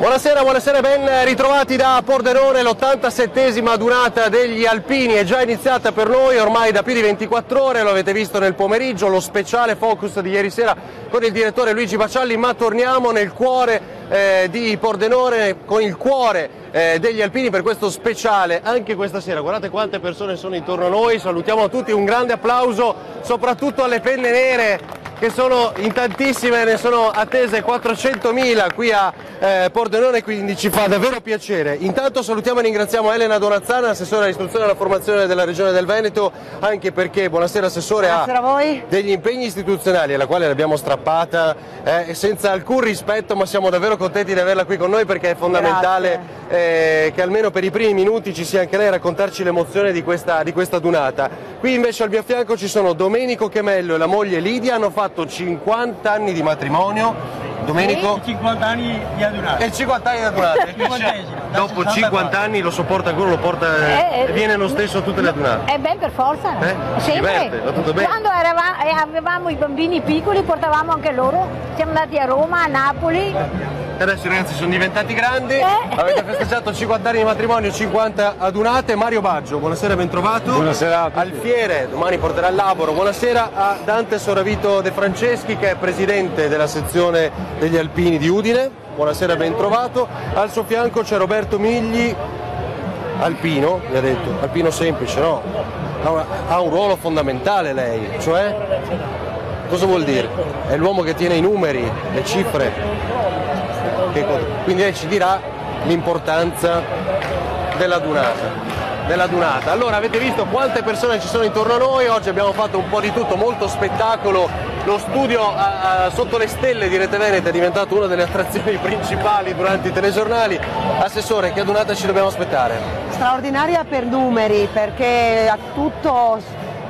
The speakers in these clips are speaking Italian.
Buonasera, buonasera, ben ritrovati da Pordenone, l'87esima adunata degli alpini è già iniziata per noi ormai da più di 24 ore, lo avete visto nel pomeriggio, lo speciale focus di ieri sera con il direttore Luigi Bacialli, ma torniamo nel cuore di Pordenone, con il cuore degli alpini per questo speciale anche questa sera. Guardate quante persone sono intorno a noi, salutiamo tutti, un grande applauso soprattutto alle penne nere che sono in tantissime, ne sono attese 400.000 qui a Pordenone, quindi ci fa davvero piacere. Intanto salutiamo e ringraziamo Elena Donazzana, assessore all'istruzione e alla formazione della Regione del Veneto, anche perché, buonasera assessore, buonasera a voi, degli impegni istituzionali alla quale l'abbiamo strappata senza alcun rispetto, ma siamo davvero contenti di averla qui con noi perché è fondamentale che almeno per i primi minuti ci sia anche lei a raccontarci l'emozione di questa adunata. Qui invece al mio fianco ci sono Domenico Chemello e la moglie Lidia, hanno fatto 50 anni di matrimonio. Domenico? 50 anni di adunata. E 50 anni di adunata. Dopo 50 anni lo sopporta ancora, lo porta e viene lo stesso a tutte le adunate. Beh, per forza. Si diverte, va tutto bene. Quando avevamo i bambini piccoli portavamo anche loro. Siamo andati a Roma, a Napoli. E adesso i ragazzi sono diventati grandi, avete festeggiato 50 anni di matrimonio, 50 adunate. Mario Baggio, buonasera, ben trovato. Buonasera a tutti. Alfiere, domani porterà il laboro. Buonasera a Dante Soravito De Franceschi, che è presidente della sezione degli alpini di Udine. Buonasera, ben trovato. Al suo fianco c'è Roberto Migli, alpino, mi ha detto, alpino semplice, no? Ha un ruolo fondamentale lei, cioè? Cosa vuol dire? È l'uomo che tiene i numeri, le cifre. Quindi lei ci dirà l'importanza dell'adunata. Allora, avete visto quante persone ci sono intorno a noi, oggi abbiamo fatto un po' di tutto, molto spettacolo, lo studio sotto le stelle di Rete Veneta è diventato una delle attrazioni principali durante i telegiornali. Assessore, che adunata ci dobbiamo aspettare? Straordinaria per numeri, perché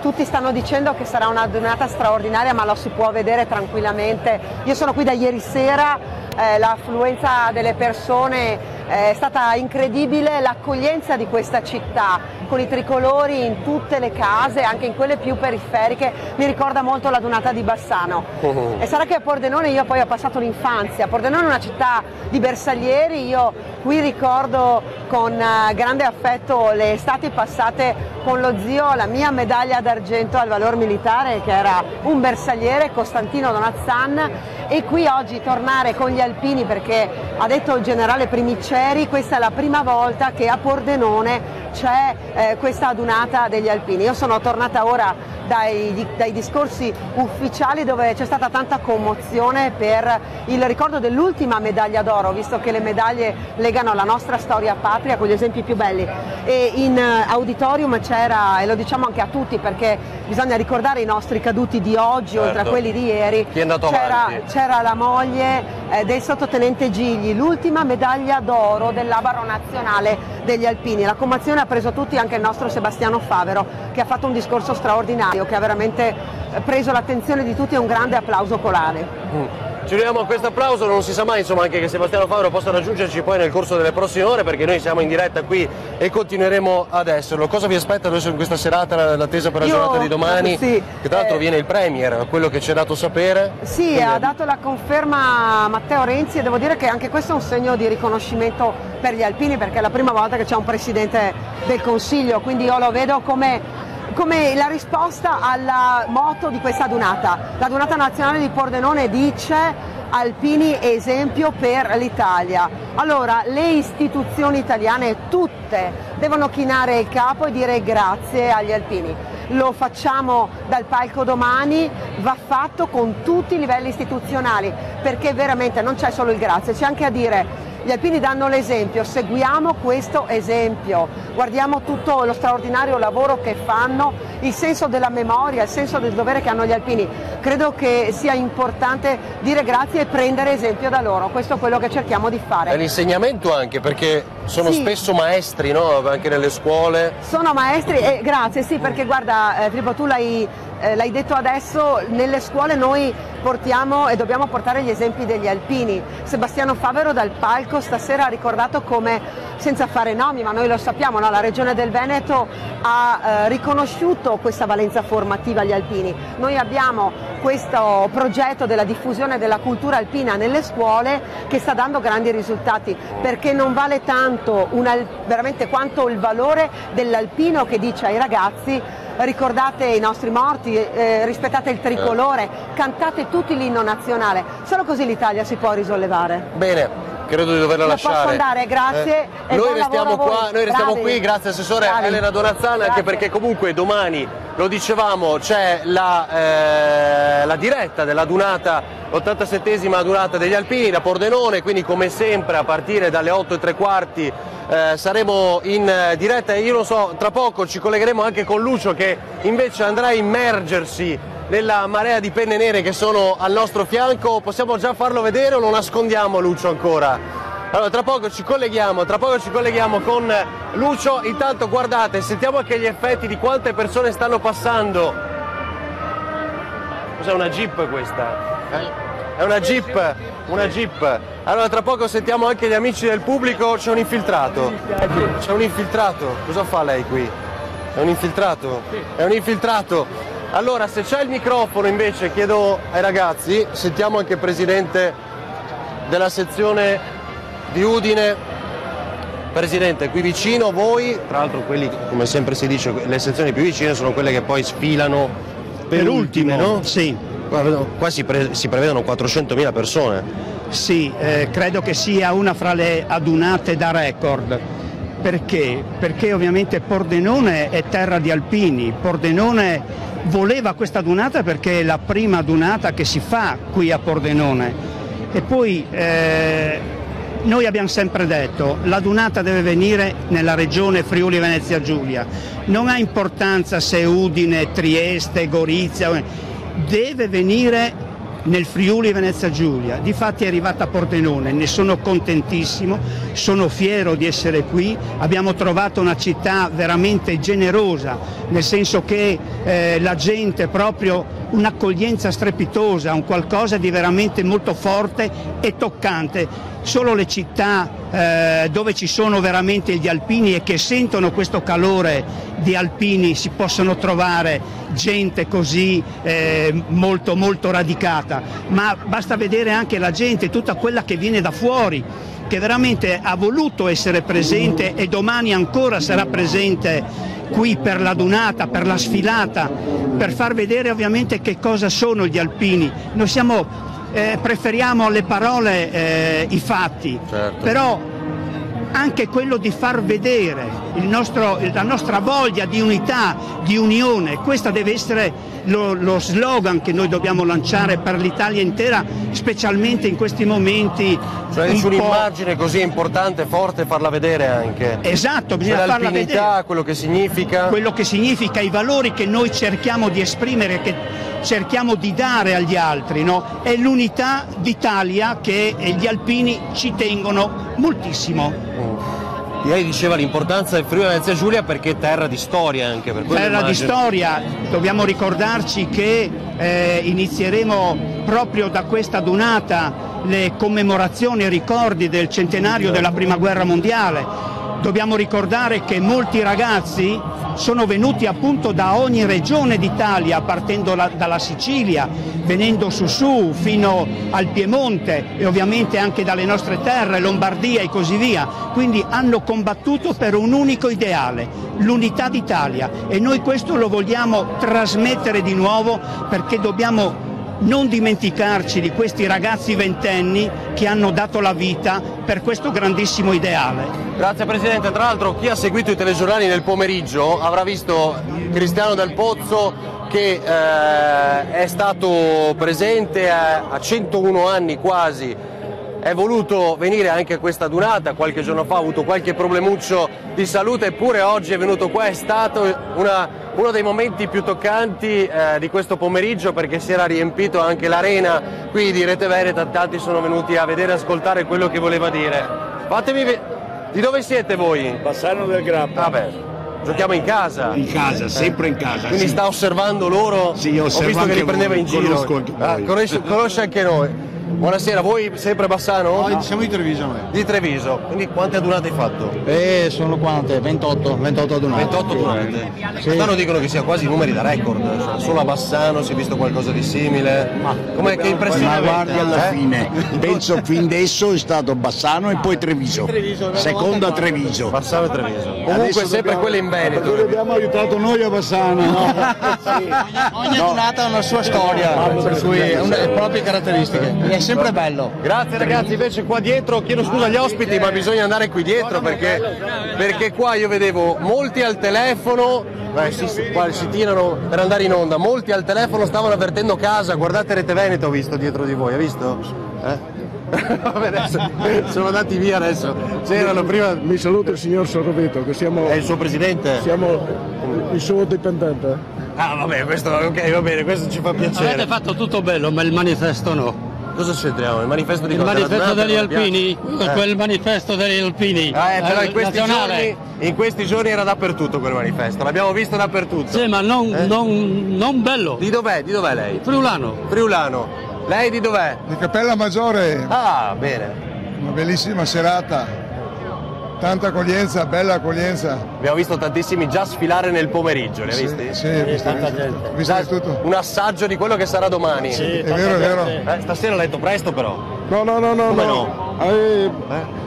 tutti stanno dicendo che sarà un'adunata straordinaria, ma lo si può vedere tranquillamente. Io sono qui da ieri sera, l'affluenza delle persone è stata incredibile, l'accoglienza di questa città con i tricolori in tutte le case, anche in quelle più periferiche, mi ricorda molto l'adunata di Bassano. E sarà che a Pordenone io poi ho passato l'infanzia. Pordenone è una città di bersaglieri, io qui ricordo con grande affetto le estati passate con lo zio, la mia medaglia d'argento al valor militare, che era un bersagliere, Costantino Donazzan, e qui oggi tornare con gli alpini, perché ha detto il generale Primiceri, questa è la prima volta che a Pordenone c'è questa adunata degli alpini. Io sono tornata ora dai discorsi ufficiali dove c'è stata tanta commozione per il ricordo dell'ultima medaglia d'oro, visto che le medaglie legano la nostra storia patria con gli esempi più belli. E in auditorium c'era, e lo diciamo anche a tutti perché bisogna ricordare i nostri caduti di oggi, certo, oltre a quelli di ieri, chi è andato avanti? C'era la moglie del sottotenente Gigli, l'ultima medaglia d'oro dell'Abaro nazionale degli alpini. La commozione ha preso tutti, anche il nostro Sebastiano Favero, che ha fatto un discorso straordinario, che ha veramente preso l'attenzione di tutti, e un grande applauso polare. Ci uniamo a questo applauso, non si sa mai insomma anche che Sebastiano Favero possa raggiungerci poi nel corso delle prossime ore, perché noi siamo in diretta qui e continueremo ad esserlo. Cosa vi aspetta adesso in questa serata, l'attesa per la giornata di domani? Sì, che tra l'altro viene il Premier, quello che ci ha dato sapere. Sì, quindi ha dato la conferma Matteo Renzi, e devo dire che anche questo è un segno di riconoscimento per gli alpini, perché è la prima volta che c'è un Presidente del Consiglio, quindi io lo vedo come la risposta alla motto di questa adunata. L'adunata nazionale di Pordenone dice: alpini esempio per l'Italia. Allora, le istituzioni italiane tutte devono chinare il capo e dire grazie agli alpini. Lo facciamo dal palco domani, va fatto con tutti i livelli istituzionali, perché veramente non c'è solo il grazie, c'è anche a dire: gli alpini danno l'esempio, seguiamo questo esempio, guardiamo tutto lo straordinario lavoro che fanno, il senso della memoria, il senso del dovere che hanno gli alpini. Credo che sia importante dire grazie e prendere esempio da loro, questo è quello che cerchiamo di fare. È l'insegnamento anche, perché sono spesso maestri, no? Anche nelle scuole. Sono maestri, grazie, sì, perché guarda, Filippo, tu l'hai l'hai detto adesso, nelle scuole noi portiamo e dobbiamo portare gli esempi degli alpini. Sebastiano Favero dal palco stasera ha ricordato come, senza fare nomi, ma noi lo sappiamo, no? La Regione del Veneto ha riconosciuto questa valenza formativa agli alpini. Noi abbiamo questo progetto della diffusione della cultura alpina nelle scuole che sta dando grandi risultati, perché non vale tanto veramente quanto il valore dell'alpino che dice ai ragazzi: ricordate i nostri morti, rispettate il tricolore, cantate tutti l'inno nazionale. Solo così l'Italia si può risollevare. Bene, credo di doverla lasciare. Posso andare, grazie. E noi restiamo qua, noi restiamo Bravi. qui, grazie assessore Elena Donazzana, anche perché comunque domani, lo dicevamo, c'è la diretta della dunata, l'87esima adunata degli Alpini da Pordenone, quindi come sempre a partire dalle 8:15 saremo in diretta e io non so, tra poco ci collegheremo anche con Lucio che invece andrà a immergersi nella marea di penne nere che sono al nostro fianco. Possiamo già farlo vedere o lo nascondiamo, Lucio, ancora? Allora tra poco ci colleghiamo con Lucio. Intanto guardate, sentiamo anche gli effetti di quante persone stanno passando. Cos'è, una Jeep questa? È una Jeep. Allora tra poco sentiamo anche gli amici del pubblico. C'è un infiltrato. Cosa fa lei qui? È un infiltrato? È un infiltrato. Allora se c'è il microfono invece chiedo ai ragazzi, sentiamo anche il presidente della sezione di Udine. Presidente, qui vicino voi, tra l'altro quelli, come sempre si dice, le sezioni più vicine sono quelle che poi sfilano per ultime, no? Sì. Qua si prevedono 400.000 persone. Sì, credo che sia una fra le adunate da record. Perché? Perché ovviamente Pordenone è terra di alpini. Pordenone voleva questa adunata perché è la prima adunata che si fa qui a Pordenone. E poi noi abbiamo sempre detto l'adunata deve venire nella regione Friuli Venezia Giulia. Non ha importanza se Udine, Trieste, Gorizia, deve venire nel Friuli Venezia Giulia. Difatti è arrivata a Pordenone, ne sono contentissimo, sono fiero di essere qui. Abbiamo trovato una città veramente generosa, nel senso che la gente proprio un'accoglienza strepitosa, un qualcosa di veramente molto forte e toccante. Solo le città dove ci sono veramente gli alpini e che sentono questo calore di alpini si possono trovare gente così molto molto radicata, ma basta vedere anche la gente, tutta quella che viene da fuori, che veramente ha voluto essere presente e domani ancora sarà presente qui per la dunata, per la sfilata, per far vedere ovviamente che cosa sono gli alpini. Noi preferiamo alle parole i fatti, certo. Però anche quello di far vedere la nostra voglia di unità, di unione, questo deve essere lo slogan che noi dobbiamo lanciare per l'Italia intera, specialmente in questi momenti. Cioè un'immagine così importante, forte, farla vedere anche. Esatto, bisogna farla vedere. Quello che significa. Quello che significa, i valori che noi cerchiamo di esprimere, che cerchiamo di dare agli altri, no? È l'unità d'Italia che gli alpini ci tengono moltissimo. Lei diceva l'importanza del Friuli Venezia Giulia perché è terra di storia anche. Per terra di storia, dobbiamo ricordarci che inizieremo proprio da questa dunata le commemorazioni e ricordi del centenario della Prima Guerra Mondiale. Dobbiamo ricordare che molti ragazzi sono venuti appunto da ogni regione d'Italia, partendo dalla Sicilia, venendo su fino al Piemonte e ovviamente anche dalle nostre terre, Lombardia e così via. Quindi hanno combattuto per un unico ideale, l'unità d'Italia, e noi questo lo vogliamo trasmettere di nuovo, perché dobbiamo non dimenticarci di questi ragazzi ventenni che hanno dato la vita per questo grandissimo ideale. Grazie Presidente. Tra l'altro chi ha seguito i telegiornali nel pomeriggio avrà visto Cristiano Del Pozzo che è stato presente a 101 anni quasi. È voluto venire anche a questa dunata, qualche giorno fa ha avuto qualche problemuccio di salute, eppure oggi è venuto qua. È stato uno dei momenti più toccanti di questo pomeriggio, perché si era riempito anche l'arena qui di Rete Veneta, tanti sono venuti a vedere e ascoltare quello che voleva dire. Fatemi di dove siete voi? Bassano del Grappa. Vabbè, Giochiamo in casa. In casa, sempre in casa. Quindi sì. sta osservando loro. Sì, io ho visto che li prendeva in giro. Conosco anche voi. Conosce anche noi. Buonasera, voi sempre Bassano? No, siamo di Treviso noi. Di Treviso. Quindi quante adunate hai fatto? Sono quante? 28 adunate. 28 adunate. Sì. Quest'anno dicono che sia quasi numeri da record, cioè, solo a Bassano si è visto qualcosa di simile. Com'è, che impressione Ma avete? guardi alla fine, penso fin adesso è stato Bassano e poi Treviso. Seconda Treviso. Bassano e Treviso. Comunque sempre quelle in Veneto. Abbiamo aiutato noi a Bassano. Ogni adunata ha una sua storia, per cui ha proprie caratteristiche. È sempre bello. Grazie ragazzi, invece qua dietro, chiedo scusa agli ospiti ma bisogna andare qui dietro perché qua io vedevo molti al telefono, qua si tirano per andare in onda, molti al telefono stavano avvertendo casa, guardate Rete Veneto ho visto dietro di voi, hai visto? Vabbè, adesso, sono andati via adesso, c'erano prima... Mi saluta il signor Sorroveto, che È il suo presidente? siamo il suo dipendente. Ah vabbè, questo ok, va bene, questo ci fa piacere. Avete fatto tutto bello, ma il manifesto no. Cosa c'entriamo? Il manifesto di Il cosa? manifesto degli Non piace? alpini, quel manifesto degli alpini. Però nazionale. in questi giorni era dappertutto quel manifesto, l'abbiamo visto dappertutto. Sì, ma non bello. Di dov'è? Di dov'è lei? Friulano. Friulano. Lei di dov'è? Di Cappella Maggiore, Ah, bene. una bellissima serata, tanta accoglienza, bella accoglienza. Abbiamo visto tantissimi già sfilare nel pomeriggio, li hai visti? Sì, visto Già tutto. un assaggio di quello che sarà domani. È vero, è vero. Stasera l'ha letto presto però. No. Come no?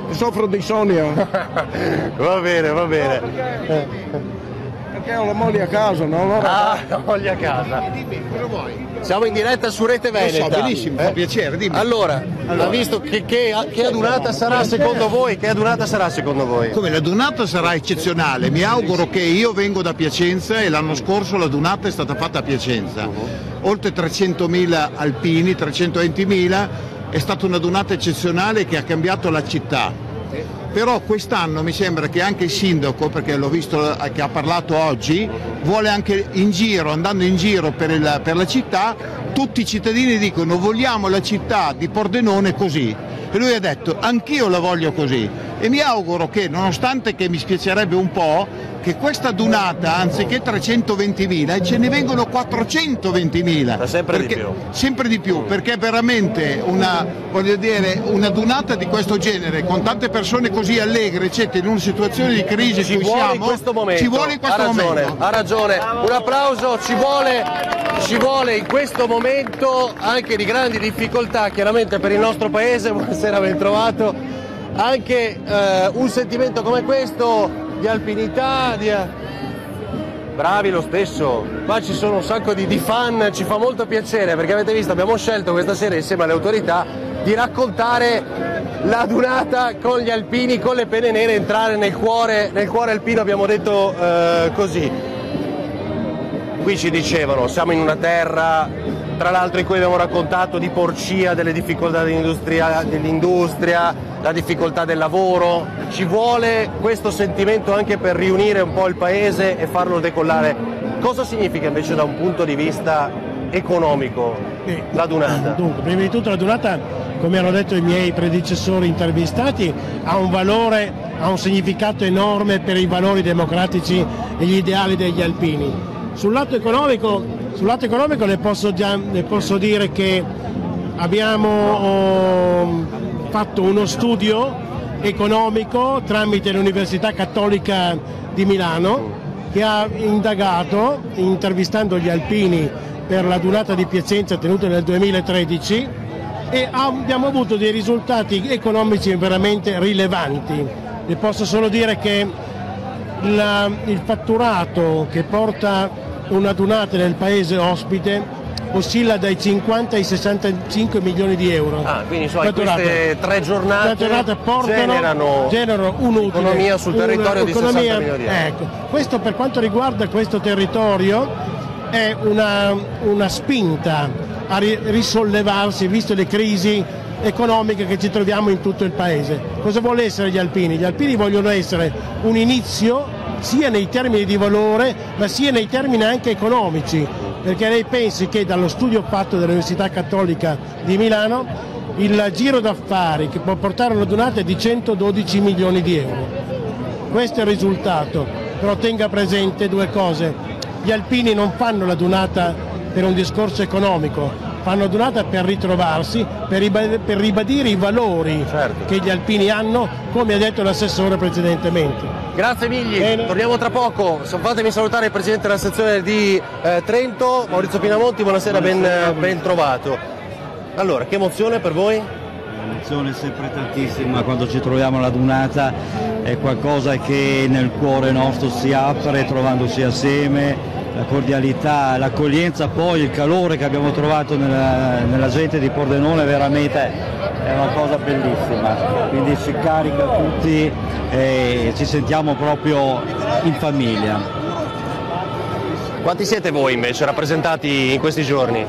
Soffro di sonno. Va bene, va bene. Perché ho la moglie a casa, no? Ah, voglia a casa. Siamo in diretta su Rete Veneta. benissimo, fa piacere, dimmi. Allora, ha visto che adunata sarà secondo voi? Che adunata sarà secondo voi? Come l'adunata sarà eccezionale, mi auguro che io vengo da Piacenza e l'anno scorso l'adunata è stata fatta a Piacenza. Oltre 300.000 alpini, 320.000, è stata un'adunata eccezionale che ha cambiato la città. Però quest'anno mi sembra che anche il sindaco, perché l'ho visto che ha parlato oggi, vuole anche andando in giro per la città, tutti i cittadini dicono vogliamo la città di Pordenone così. E lui ha detto anch'io la voglio così. E mi auguro che, nonostante che mi spiacerebbe un po', che questa adunata, anziché 320.000, ce ne vengono 420.000. Sempre di più, perché è veramente un'adunata di questo genere, con tante persone così allegre, eccetera, in una situazione di crisi Ci vuole in questo momento. Ci vuole in questo momento. Ha ragione. Un applauso, ci vuole in questo momento anche di grandi difficoltà, chiaramente per il nostro paese. Buonasera, ben trovato. Anche un sentimento come questo di alpinità, bravi lo stesso, qua ci sono un sacco di fan, ci fa molto piacere perché avete visto, abbiamo scelto questa sera insieme alle autorità di raccontare la dunata con gli alpini, con le penne nere, entrare nel cuore alpino, abbiamo detto così. Qui ci dicevano, siamo in una terra, tra l'altro in cui abbiamo raccontato di porcia, delle difficoltà dell'industria, la difficoltà del lavoro, ci vuole questo sentimento anche per riunire un po' il paese e farlo decollare. Cosa significa invece da un punto di vista economico la dunata? Dunque, prima di tutto la dunata, come hanno detto i miei predecessori intervistati, ha un valore, ha un significato enorme per i valori democratici e gli ideali degli alpini. Sul lato economico le posso dire che abbiamo fatto uno studio economico tramite l'Università Cattolica di Milano che ha indagato, intervistando gli alpini per la dunata di Piacenza tenuta nel 2013, e abbiamo avuto dei risultati economici veramente rilevanti. Le posso solo dire che il fatturato che porta una dunata nel paese ospite oscilla dai 50 ai 65 milioni di euro. Quindi in queste 3 giornate generano un utile, economia sul territorio di 60 milioni di euro. Ecco. Questo, per quanto riguarda questo territorio, è una spinta a risollevarsi, visto le crisi economiche che ci troviamo in tutto il paese. Cosa vuole essere gli alpini? Gli alpini vogliono essere un inizio sia nei termini di valore ma sia nei termini anche economici, perché lei pensi che dallo studio fatto dall'Università Cattolica di Milano il giro d'affari che può portare una dunata è di 112 milioni di euro. Questo è il risultato. però tenga presente due cose: gli alpini non fanno la dunata per un discorso economico, fanno dunata per ritrovarsi, per ribadire i valori che gli alpini hanno, come ha detto l'assessore precedentemente. Grazie mille, torniamo tra poco. Fatemi salutare il presidente della sezione di Trento, Maurizio Pinamonti, buonasera, ben trovato. Allora, che emozione per voi? L'emozione è sempre tantissima quando ci troviamo alla dunata, è qualcosa che nel cuore nostro si apre trovandosi assieme. La cordialità, l'accoglienza, poi il calore che abbiamo trovato nella gente di Pordenone veramente è una cosa bellissima, quindi si carica tutti e ci sentiamo proprio in famiglia. Quanti siete voi invece rappresentati in questi giorni?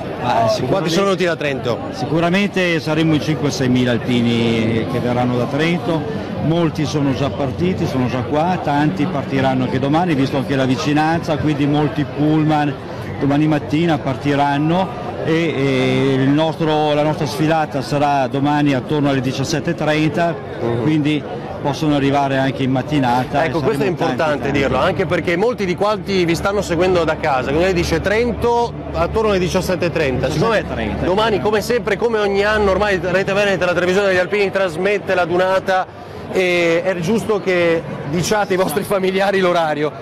Quanti sono venuti da Trento? Sicuramente saremo in 5-6 mila alpini che verranno da Trento, molti sono già partiti, sono già qua, tanti partiranno anche domani, visto anche la vicinanza, quindi molti pullman domani mattina partiranno e la nostra sfilata sarà domani attorno alle 17:30, quindi possono arrivare anche in mattinata. Ecco, questo è importante dirlo, anche perché molti di quanti vi stanno seguendo da casa, quindi lei dice Trento attorno alle 17:30, siccome domani come sempre, come ogni anno, ormai Rete Veneta, la televisione degli Alpini trasmette la dunata e è giusto che diciate ai vostri familiari l'orario.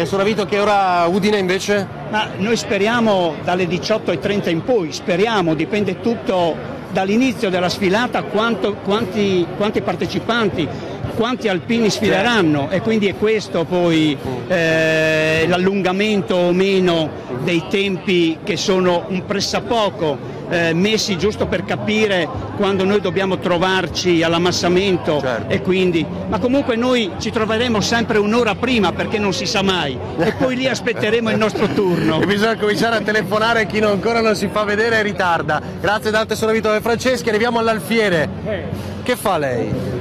Sono avvito che ora Udine invece? Ma noi speriamo dalle 18:30 in poi, speriamo, dipende tutto dall'inizio della sfilata quanti partecipanti, quanti alpini sfileranno, e quindi è questo poi l'allungamento o meno dei tempi che sono un pressapoco messi giusto per capire quando noi dobbiamo trovarci all'ammassamento, e quindi, ma comunque noi ci troveremo sempre un'ora prima perché non si sa mai, e poi lì aspetteremo il nostro turno. E bisogna cominciare a telefonare, chi ancora non si fa vedere ritarda. Grazie Dante Soravito e Franceschi, arriviamo all'alfiere. Che fa lei?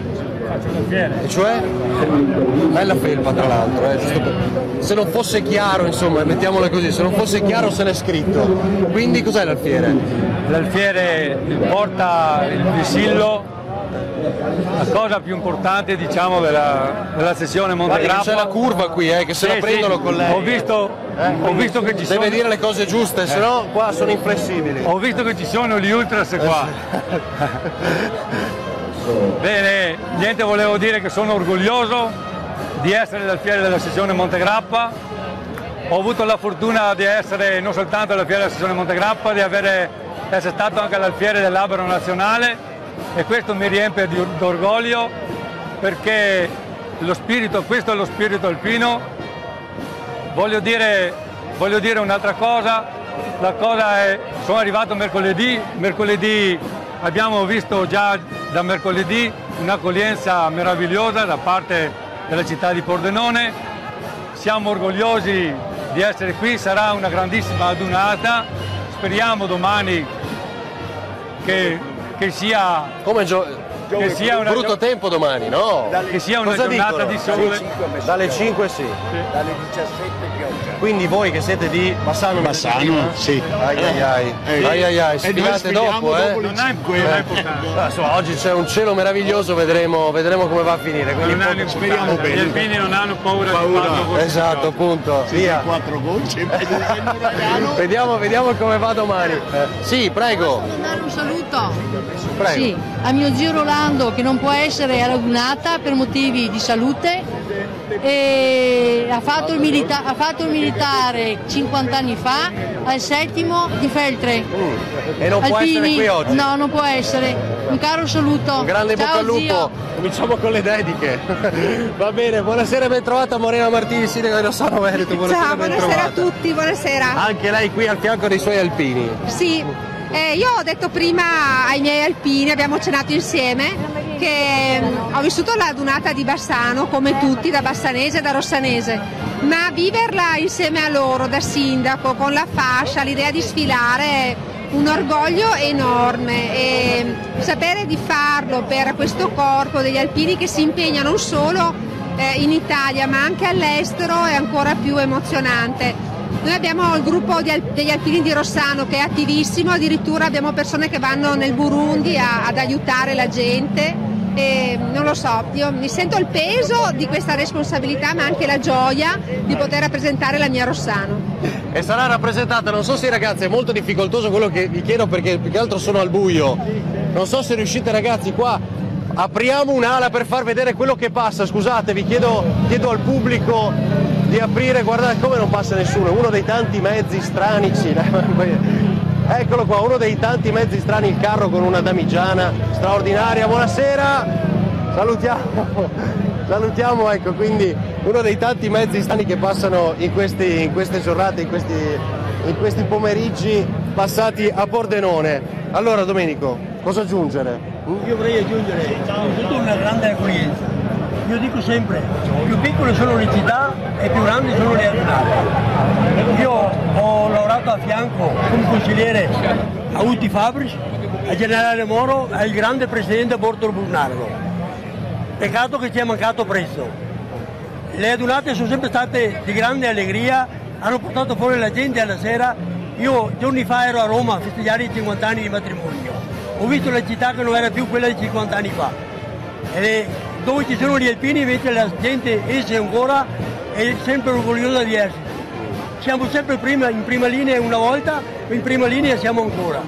Faccio l'alfiere. E cioè? Bella felpa tra l'altro, giusto per... Se non fosse chiaro, insomma, mettiamola così, se non fosse chiaro se n'è scritto. Quindi cos'è l'alfiere? L'alfiere porta il vessillo, la cosa più importante diciamo della sessione Montegrappa. C'è la curva qui, che se la prendono con lei. Ho visto che ci sono... Deve dire le cose giuste, se no qua sono inflessibili. Ho visto che ci sono gli ultras qua. Bene, niente, volevo dire che sono orgoglioso di essere l'alfiere della sessione Montegrappa. Ho avuto la fortuna di essere non soltanto l'alfiere della sessione Montegrappa, di essere stato anche l'alfiere dell'Albero Nazionale, e questo mi riempie d'orgoglio, perché questo è lo spirito alpino. Voglio dire un'altra cosa, la cosa è, sono arrivato mercoledì abbiamo visto già da mercoledì un'accoglienza meravigliosa da parte della città di Pordenone, siamo orgogliosi di essere qui, sarà una grandissima adunata, speriamo domani che sia... Che sia una brutto tempo domani, no? Che sia una giornata di sole. Dalle 5 sì. Dalle 17 pioggia. Quindi voi che siete di Bassano, sì. Ai, sfilate dopo, Non è importante. Oggi c'è un cielo meraviglioso, vedremo come va a finire. Quindi speriamo bene. Gli alpini non hanno paura di farlo. Esatto, appunto. Via. 4 gocce. Vediamo come va domani. Sì, prego. Dare un saluto. Prego. Sì, a mio zio Rolando, che non può essere alla dunata per motivi di salute, e ha fatto il militare 50 anni fa al 7° di Feltre. E non può essere qui oggi? No, non può essere. Un caro saluto. Un grande Ciao, bocca al lupo. zio. Cominciamo con le dediche. Va bene, buonasera e ben trovata Morena Martini, sindaco di Rossano Veneto. Buonasera a tutti, buonasera. Anche lei qui al fianco dei suoi alpini. Sì. Io ho detto prima ai miei alpini, abbiamo cenato insieme, che ho vissuto la dunata di Bassano come tutti, da bassanese e da rossanese, ma viverla insieme a loro da sindaco, con la fascia, l'idea di sfilare, è un orgoglio enorme, e sapere di farlo per questo corpo degli alpini che si impegna non solo in Italia ma anche all'estero è ancora più emozionante. Noi abbiamo il gruppo degli alpini di Rossano che è attivissimo, addirittura abbiamo persone che vanno nel Burundi ad aiutare la gente, e non lo so, io mi sento il peso di questa responsabilità ma anche la gioia di poter rappresentare la mia Rossano. E sarà rappresentata, non so se ragazzi è molto difficoltoso quello che vi chiedo perché più che altro sono al buio, non so se riuscite ragazzi qua, apriamo un'ala per far vedere quello che passa, scusate vi chiedo al pubblico di aprire, guardate come non passa nessuno, uno dei tanti mezzi strani, sì, eccolo qua, uno dei tanti mezzi strani, il carro con una damigiana straordinaria, buonasera, salutiamo, ecco, quindi uno dei tanti mezzi strani che passano in queste giornate, in questi pomeriggi passati a Pordenone. Allora Domenico, cosa aggiungere? Io vorrei aggiungere tutta una grande accoglienza. Io dico sempre, più piccole sono le città e più grandi sono le adunate. Io ho lavorato a fianco come consigliere a Uti Fabris, a Generale Moro e al grande presidente Bortolo Burnardo. Peccato che ci è mancato presto. Le adunate sono sempre state di grande allegria, hanno portato fuori la gente alla sera. Io giorni fa ero a Roma a festeggiare i 50 anni di matrimonio. Ho visto la città che non era più quella di 50 anni fa. Dove ci sono gli alpini invece la gente esce ancora e è sempre orgogliosa di esserci. Siamo sempre in prima linea una volta, in prima linea siamo ancora.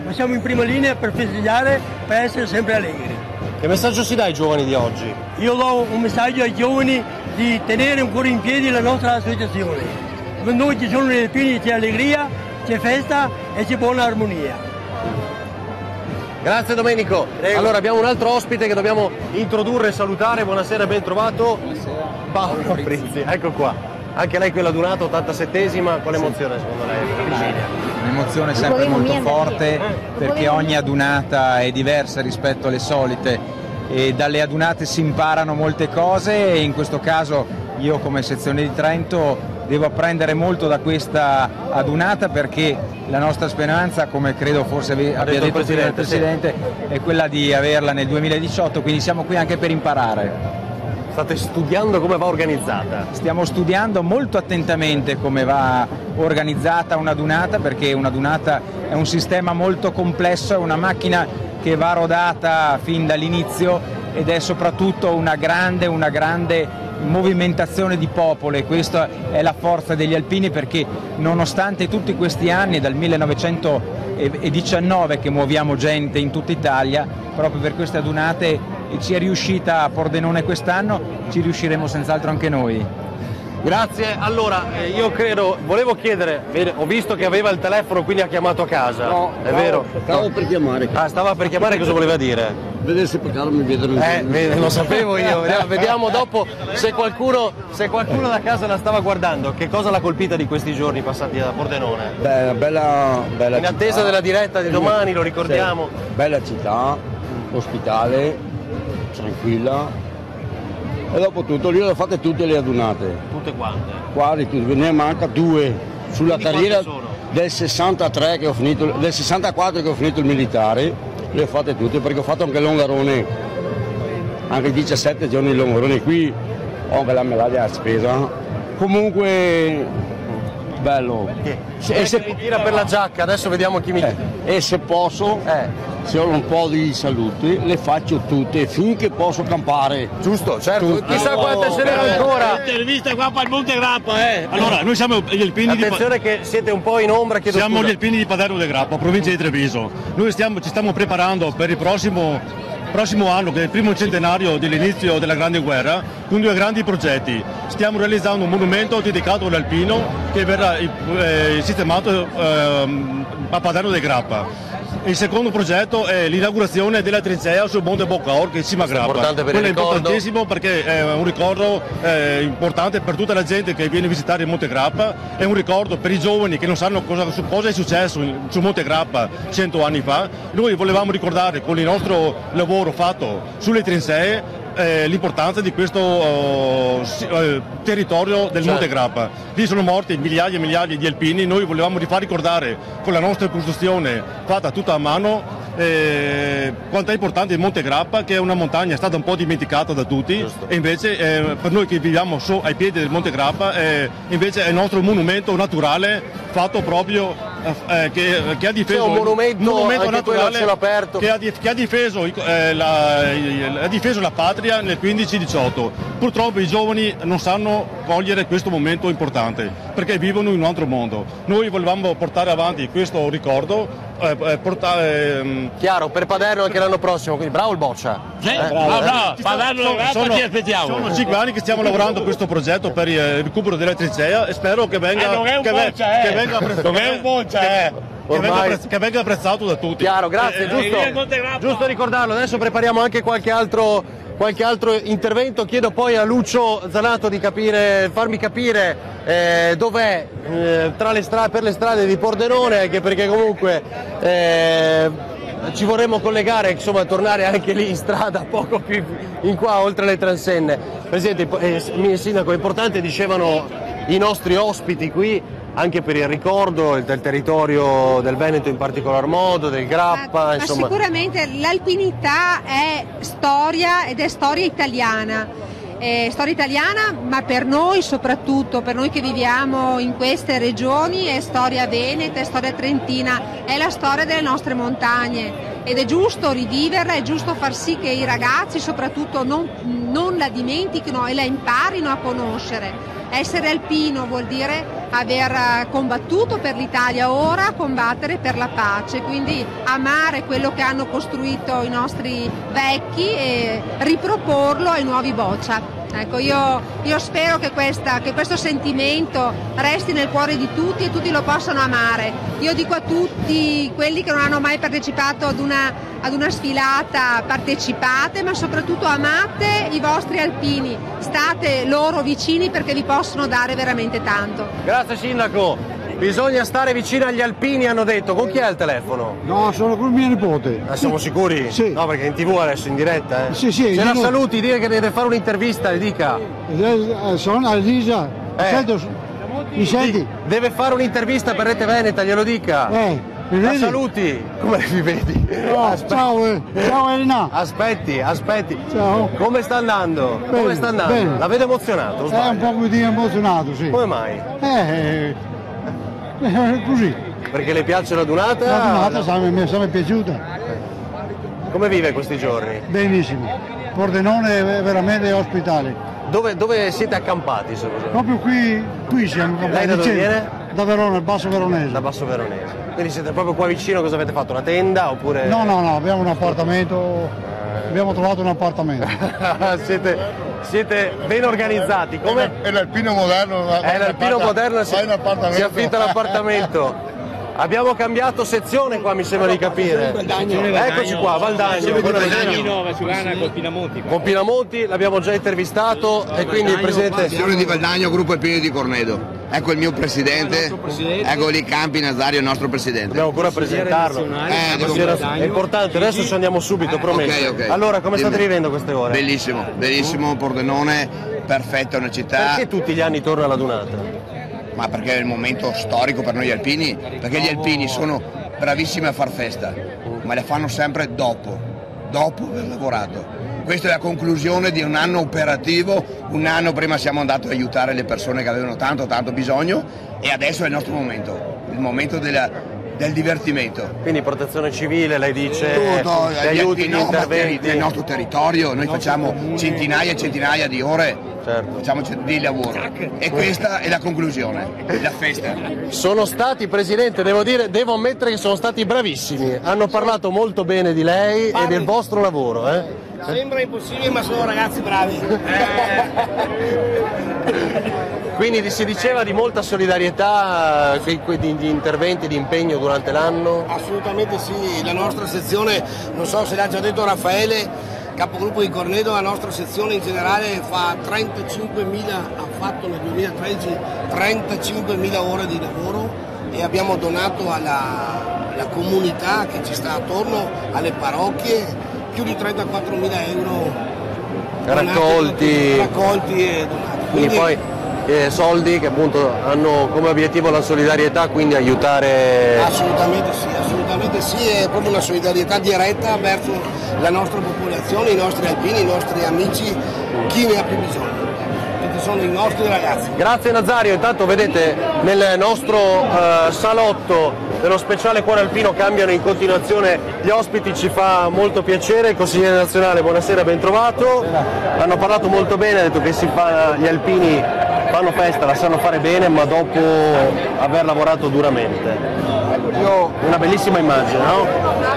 Ma siamo in prima linea per festeggiare, per essere sempre allegri. Che messaggio si dà ai giovani di oggi? Io do un messaggio ai giovani di tenere ancora in piedi la nostra associazione. Con noi ci sono gli alpini, c'è allegria, c'è festa e c'è buona armonia. Grazie Domenico. Prego. Allora abbiamo un altro ospite che dobbiamo introdurre e salutare. Buonasera, ben trovato. Buonasera. Paolo Prizzi, ecco qua. Anche lei quella adunata, 87esima, quale emozione secondo lei? Virginia? Un'emozione sempre molto forte perché ogni adunata è diversa rispetto alle solite e dalle adunate si imparano molte cose e in questo caso io come sezione di Trento devo apprendere molto da questa adunata perché la nostra speranza, come credo forse abbia detto il Presidente, è quella di averla nel 2018, quindi siamo qui anche per imparare. State studiando come va organizzata? Stiamo studiando molto attentamente come va organizzata un'adunata perché un'adunata è un sistema molto complesso, è una macchina che va rodata fin dall'inizio ed è soprattutto una grande movimentazione di popolo e questa è la forza degli alpini perché nonostante tutti questi anni, dal 1919 che muoviamo gente in tutta Italia, proprio per queste adunate ci è riuscita a Pordenone quest'anno, ci riusciremo senz'altro anche noi. Grazie, allora io credo, volevo chiedere, ho visto che aveva il telefono quindi ha chiamato a casa, è vero? Stavo per chiamare. Ah, stava per chiamare, cosa voleva dire? Vedere se mi vedono. Lo sapevo io, vediamo dopo se qualcuno da casa la stava guardando, che cosa l'ha colpita di questi giorni passati da Pordenone? Bella in attesa città. della diretta di domani, lo ricordiamo. Sì. Bella città, ospitale, tranquilla. E dopo tutto, lì le ho fatte tutte le adunate. Tutte quante? Quasi tutte, ne manca 2 sulla Quindi carriera del 63 che ho finito, del 64 che ho finito il militare, le ho fatte tutte perché ho fatto anche l'Ongarone, anche 17 giorni di l'Ongarone, qui ho anche la medaglia a spesa. Comunque bello. E se mi tira per la giacca, adesso vediamo chi mi e se posso, se ho un po' di salute, le faccio tutte finché posso campare. Giusto, certo. Tutte. Chissà quante ce n'erano ancora. Intervista qua per il Monte Grappa, Allora, noi siamo gli alpini Attenzione che siete un po' in ombra, chiedo Siamo scusa. gli alpini di Paderno del Grappa, provincia di Treviso. Noi ci stiamo preparando per il prossimo anno, che è il primo centenario dell'inizio della Grande Guerra, con 2 grandi progetti. Stiamo realizzando un monumento dedicato all'alpino che verrà sistemato a Paderno del Grappa. Il secondo progetto è l'inaugurazione della trincea sul Monte Boccaur, che è cima Grappa. Importante per Quello è il ricordo. importantissimo perché è un ricordo importante per tutta la gente che viene a visitare il Monte Grappa, è un ricordo per i giovani che non sanno cosa è successo sul Monte Grappa 100 anni fa. Noi volevamo ricordare con il nostro lavoro fatto sulle trincee l'importanza di questo territorio del Monte Grappa. Lì sono morti migliaia e migliaia di alpini, noi volevamo rifar ricordare con la nostra costruzione fatta tutta a mano quanto è importante il Monte Grappa, che è una montagna, è stata un po' dimenticata da tutti, e invece per noi che viviamo ai piedi del Monte Grappa invece è il nostro monumento naturale fatto proprio che ha difeso un monumento naturale cielo aperto. che ha difeso la patria nel 15-18. Purtroppo i giovani non sanno cogliere questo momento importante perché vivono in un altro mondo. Noi volevamo portare avanti questo ricordo, chiaro, per Paderno anche l'anno prossimo, quindi bravo il Boccia. Bravo, Paderno ti aspettiamo. Sono 5 anni che stiamo lavorando a questo progetto per il recupero della trincea e spero che venga che venga apprezzato da tutti. Chiaro, grazie, giusto ricordarlo. Adesso prepariamo anche qualche altro intervento. Chiedo poi a Lucio Zanato di farmi capire dov'è per le strade di Pordenone, anche perché comunque ci vorremmo collegare, insomma, tornare anche lì in strada poco più in qua, oltre le transenne. Presidente, Sindaco, è importante, dicevano i nostri ospiti qui, anche per il ricordo del territorio del Veneto in particolar modo, del Grappa, insomma. Ma sicuramente l'alpinità è storia ed è storia italiana. Storia italiana, ma per noi soprattutto, per noi che viviamo in queste regioni, è storia veneta, è storia trentina, è la storia delle nostre montagne ed è giusto riviverla, è giusto far sì che i ragazzi soprattutto non la dimentichino e la imparino a conoscere. Essere alpino vuol dire aver combattuto per l'Italia, ora combattere per la pace, quindi amare quello che hanno costruito i nostri vecchi e riproporlo ai nuovi Boccia. Ecco, io spero che questo sentimento resti nel cuore di tutti e tutti lo possano amare. Io dico a tutti quelli che non hanno mai partecipato ad una sfilata, partecipate, ma soprattutto amate i vostri alpini, state loro vicini perché vi possono dare veramente tanto. Grazie Sindaco. Bisogna stare vicino agli alpini, hanno detto. Con chi è il telefono? No, sono con mio nipote. Siamo sicuri? Sì. No, perché in TV adesso in diretta, eh? Sì. Se la saluti, dire che deve fare un'intervista, le dica. Sono Alisa. Mi senti? Deve fare un'intervista per Rete Veneta, glielo dica. La saluti. Come vi vedi? Ciao Elena. Aspetti. Ciao. Come sta andando? Bene, Come sta andando? bene. La vedo emozionato? È un po' così emozionato, sì. Come mai? Così. Perché le piace la Dunata? La Dunata mi è sempre piaciuta. Come vive questi giorni? Benissimo. Pordenone è veramente ospitale. Dove siete accampati? Proprio qui siamo accampati. Lei da dove viene? Da Verona, il Basso Veronese. Da Basso Veronese. Quindi siete proprio qua vicino, cosa avete fatto? Una tenda oppure? No, abbiamo un appartamento. Abbiamo trovato un appartamento. Siete ben organizzati. Come? È l'alpino moderno. È l'alpino moderno, si affitta l'appartamento. Abbiamo cambiato sezione qua, mi sembra di capire. Eccoci qua, Valdagno. Con Pinamonti l'abbiamo già intervistato e quindi il presidente. Sezione di Valdagno, gruppo alpino di Cornedo. Ecco il mio presidente, ecco lì Campi Nazario, il nostro presidente. Dobbiamo ancora presentarlo. È importante, adesso ci andiamo subito, promesso. Okay. Allora, come state vivendo queste ore? Bellissimo, Pordenone, perfetta, una città. Perché tutti gli anni torna la Dunata? Ma perché è il momento storico per noi alpini, perché gli alpini sono bravissimi a far festa, ma le fanno sempre dopo aver lavorato. Questa è la conclusione di un anno operativo, un anno prima siamo andati ad aiutare le persone che avevano tanto bisogno e adesso è il nostro momento, il momento del divertimento. Quindi protezione civile, lei dice, tutto, gli aiuti, gli interventi. Nel nostro territorio noi facciamo centinaia e centinaia di ore. Certo. Facciamo di lavoro e questa è la conclusione, la festa. Sono stati, Presidente, devo ammettere che sono stati bravissimi, hanno parlato molto bene di lei e del vostro lavoro. Sembra impossibile ma sono ragazzi bravi. Quindi si diceva di molta solidarietà, di interventi, di impegno durante l'anno? Assolutamente sì, la nostra sezione, non so se l'ha già detto Raffaele, capogruppo di Cornedo, la nostra sezione in generale fa 35.000, ha fatto nel 2013 35.000 ore di lavoro e abbiamo donato alla comunità che ci sta attorno, alle parrocchie, più di 34.000 euro raccolti e donati. Quindi poi soldi che appunto hanno come obiettivo la solidarietà, quindi aiutare. Assolutamente che sì, è proprio una solidarietà diretta verso la nostra popolazione, i nostri alpini, i nostri amici, chi ne ha più bisogno. Sono i nostri ragazzi. Grazie Nazario, intanto vedete nel nostro salotto dello speciale Cuore Alpino cambiano in continuazione gli ospiti, ci fa molto piacere. Il consigliere nazionale, buonasera, ben trovato. Hanno parlato molto bene, ha detto che gli alpini fanno festa, la sanno fare bene, ma dopo aver lavorato duramente. Una bellissima immagine, no?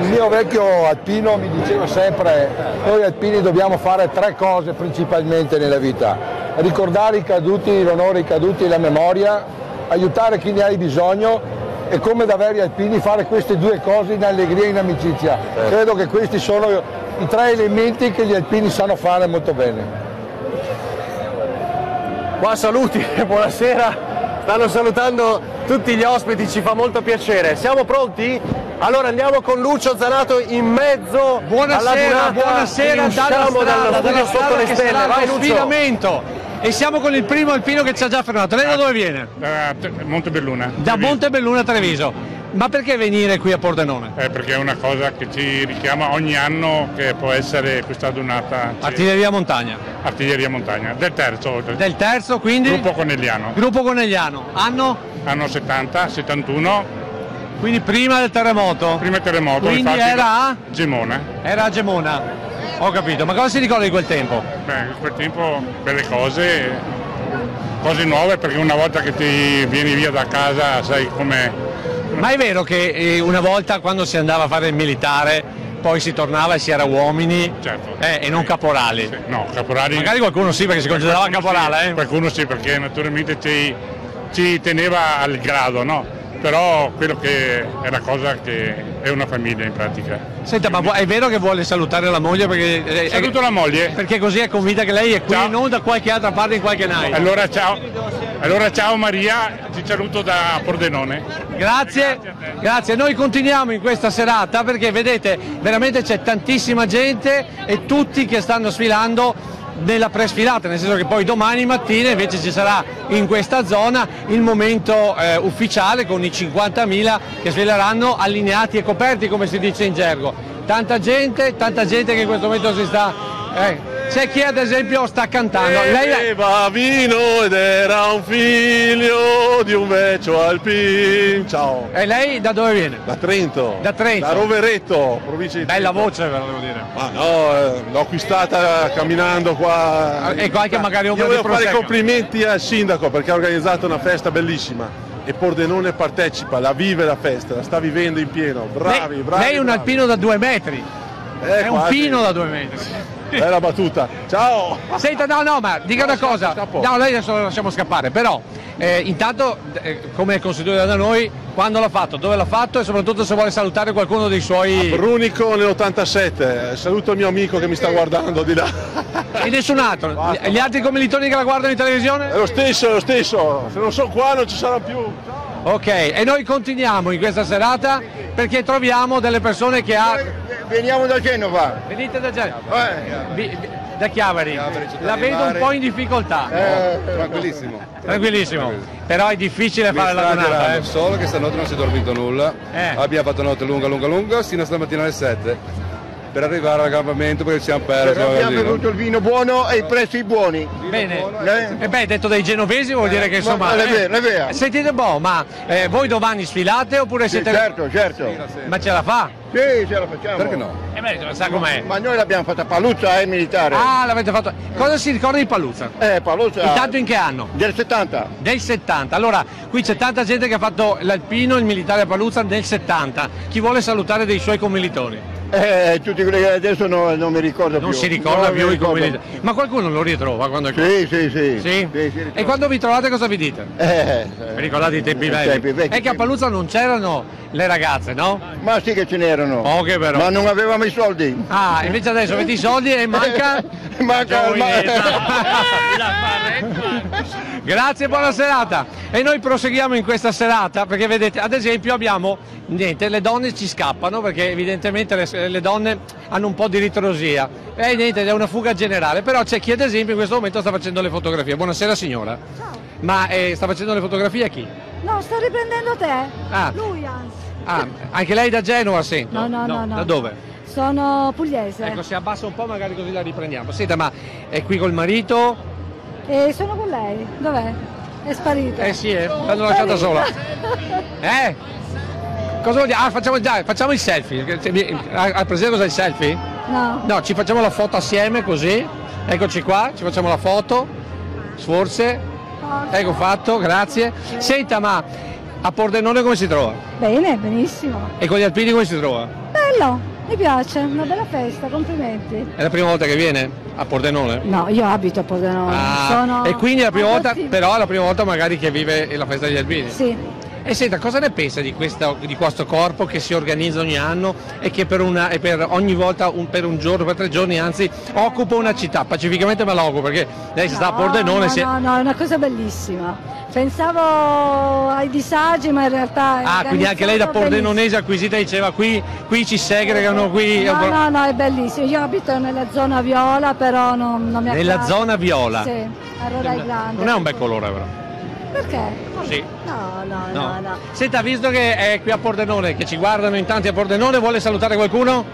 Il mio vecchio alpino mi diceva sempre: noi alpini dobbiamo fare 3 cose principalmente nella vita: ricordare i caduti, l'onore ai caduti e la memoria, aiutare chi ne ha bisogno, e come da veri alpini fare queste 2 cose in allegria e in amicizia. Credo che questi sono i 3 elementi che gli alpini sanno fare molto bene. Qua saluti, buonasera, stanno salutando tutti gli ospiti, ci fa molto piacere. Siamo pronti? Allora andiamo con Lucio Zanato in mezzo alla dunata. Buonasera dalla studio sotto le stelle. Vai Lucio. Sfidamento. E siamo con il primo alpino che ci ha già fermato. Lei da dove viene? Da Montebelluna. Da Montebelluna, Treviso. Ma perché venire qui a Pordenone? Perché è una cosa che ci richiama ogni anno, che può essere questa donata. Artiglieria Montagna. Artiglieria Montagna, del terzo. Del terzo, quindi? Gruppo Conegliano. Gruppo Conegliano. Anno? Anno 70, 71. Quindi prima del terremoto? Prima del terremoto. Quindi era a? Gemona. Era a Gemona. Ho capito, ma cosa si ricorda di quel tempo? Beh, in quel tempo belle cose nuove, perché una volta che ti vieni via da casa sai come... Ma è vero che una volta quando si andava a fare il militare poi si tornava e si era uomini, certo, e non caporali? Sì, no, caporali... Magari qualcuno sì, perché si considerava caporale. Sì, qualcuno sì, perché naturalmente ci teneva al grado, no? Però quello che è la cosa che è una famiglia in pratica. Senta, ma è vero che vuole salutare la moglie? Perché saluto la moglie. Perché così è convinta che lei è qui, ciao, non da qualche altra parte in qualche night. Allora ciao Maria, ti saluto da Pordenone. Grazie, grazie. Noi continuiamo in questa serata perché vedete veramente c'è tantissima gente e tutti che stanno sfilando nella presfilata, nel senso che poi domani mattina invece ci sarà in questa zona il momento ufficiale con i 50.000 che sfileranno allineati e coperti, come si dice in gergo. Tanta gente che in questo momento si sta... C'è chi ad esempio sta cantando. Beveva vino ed era un figlio di un vecchio alpin. Ciao. E lei da dove viene? Da Trento. Da Trento. Da Rovereto, provincia di Trento. Bella voce, ve lo devo dire. Ma no, l'ho acquistata camminando qua. E qualche magari Io voglio fare i complimenti al sindaco perché ha organizzato una festa bellissima. E Pordenone partecipa, la vive la festa, la sta vivendo in pieno. Bravi. Lei è un alpino da 2 metri. È un pino da 2 metri. Bella battuta, ciao! Senta, no, ma dica una cosa, no, lei adesso lo lasciamo scappare, però intanto come è consigliere da noi, quando l'ha fatto, dove l'ha fatto e soprattutto se vuole salutare qualcuno dei suoi... A Brunico nell'87, saluto il mio amico che mi sta guardando di là. E nessun altro? Basta. Gli altri commilitoni che la guardano in televisione? È lo stesso, se non sono qua non ci sarà più. Ok, e noi continuiamo in questa serata perché troviamo delle persone che Veniamo da Genova. Venite da Genova? Da Chiavari. La vedo un po' in difficoltà. Tranquillissimo. Tranquillissimo. Però è difficile fare la donata. Solo che stanotte non si è dormito nulla. Abbiamo fatto notte lunga, sino a stamattina alle 7. Per arrivare all'accampamento perché ci siamo persi. Però abbiamo bevuto il vino buono e i prezzi buoni. Bene. E beh, detto dai genovesi vuol dire che insomma... È vero. Sentite ma voi domani sfilate oppure siete... Certo. Ma ce la fa? Sì, ce la facciamo. Perché no? Sa com'è. Ma noi l'abbiamo fatta a Paluzza, militare. Ah, l'avete fatto. Cosa si ricorda di Paluzza? Paluzza. Intanto in che anno? Del 70. Del 70. Allora, qui c'è tanta gente che ha fatto l'alpino, il militare a Paluzza nel 70. Chi vuole salutare dei suoi commilitoni? Tutti quelli che adesso non mi ricordo più. Non si ricorda più i commilitoni. Ma qualcuno lo ritrova quando è qua? Sì. E quando vi trovate cosa vi dite? Vi ricordate i tempi vecchi? È che a Paluzza non c'erano le ragazze, no? Ma sì che ce n'erano. Poche però. Ma non avevamo i soldi. Ah, invece adesso avete i soldi e manca... Grazie, buona serata. E noi proseguiamo in questa serata perché vedete, ad esempio abbiamo, le donne ci scappano perché evidentemente le donne hanno un po' di ritrosia. E niente, è una fuga generale, però c'è chi ad esempio in questo momento sta facendo le fotografie. Buonasera signora. Ciao. Ma sta facendo le fotografie a chi? No, sto riprendendo te. Ah. Lui anzi. Ah, anche lei da Genova sento? No. Da dove? Sono pugliese. Ecco, si abbassa un po' magari così la riprendiamo. Senta, ma è qui col marito? Sono con lei. Dov'è? È sparito. Sì, l'hanno lasciata sola. Cosa vuol dire? Ah, facciamo il selfie. Hai presente cos'è il selfie? No. No, ci facciamo la foto assieme così. Eccoci qua, ci facciamo la foto. Forse. Ecco fatto, grazie. Senta, ma a Pordenone come si trova? Bene, benissimo. E con gli alpini come si trova? Bello. Mi piace, una bella festa, complimenti. È la prima volta che viene a Pordenone? No, io abito a Pordenone. E quindi è la prima volta, però è la prima volta magari che vive la festa degli alpini? Sì. E senta, cosa ne pensa di questo corpo che si organizza ogni anno e che per ogni volta, per un giorno, per 3 giorni anzi, occupa una città? Pacificamente me la occupo perché lei si sta a Pordenone. No, è una cosa bellissima. Pensavo ai disagi, ma in realtà è quindi anche lei da pordenonese acquisita diceva qui ci segregano, qui. No, è bellissimo. Io abito nella zona viola, però non mi piace. Nella zona viola? Sì, a Rhode Island. Non è un bel colore però. Perché? Sì. No. Senta, visto che è qui a Pordenone, che ci guardano in tanti a Pordenone, vuole salutare qualcuno?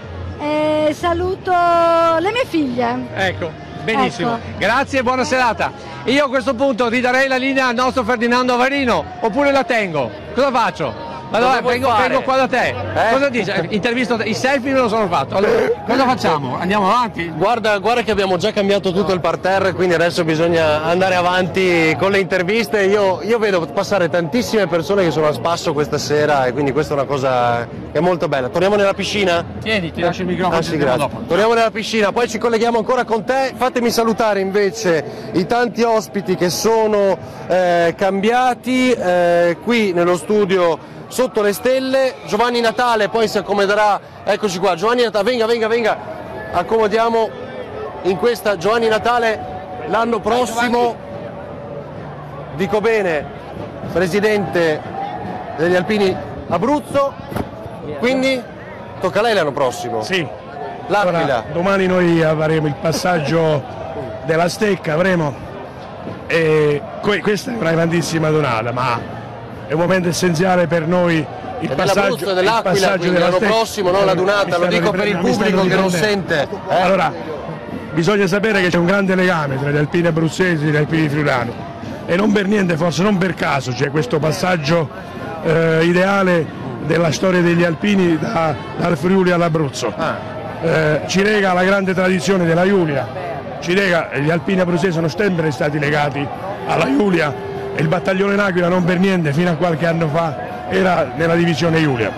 Saluto le mie figlie. Ecco, benissimo. Ecco. Grazie e buona serata. Io a questo punto ridarei la linea al nostro Ferdinando Avarino, oppure la tengo? Cosa faccio? Allora, vengo qua da te. Cosa dici? Intervisto, i selfie me lo sono fatto. Allora, cosa facciamo? Andiamo avanti? Guarda che abbiamo già cambiato tutto il parterre, quindi adesso bisogna andare avanti con le interviste. Io vedo passare tantissime persone che sono a spasso questa sera e quindi questa è una cosa che è molto bella. Torniamo nella piscina? Tieni, ti lascio il microfono. Sì, grazie. Dopo. Torniamo nella piscina, poi ci colleghiamo ancora con te. Fatemi salutare invece i tanti ospiti che sono cambiati qui nello studio sotto le stelle. Giovanni Natale poi si accomoderà, eccoci qua, Giovanni Natale, venga, accomodiamo in questa. Giovanni Natale l'anno prossimo, dico bene, presidente degli Alpini Abruzzo, quindi tocca a lei l'anno prossimo. Sì. L'Aquila. Ora, domani noi avremo il passaggio della stecca, e questa è una grandissima donata, ma è un momento essenziale per noi il passaggio dell'Aquila, quindi l'anno prossimo, non la Dunata, lo dico per il pubblico che non sente. Allora, bisogna sapere che c'è un grande legame tra gli alpini abruzzesi e gli alpini friulani e non per niente, forse non per caso, c'è questo passaggio ideale della storia degli alpini dal Friuli all'Abruzzo. Ci lega la grande tradizione della Giulia, gli alpini abruzzesi sono sempre stati legati alla Giulia. E il battaglione L'Aquila non per niente fino a qualche anno fa era nella divisione Giulia.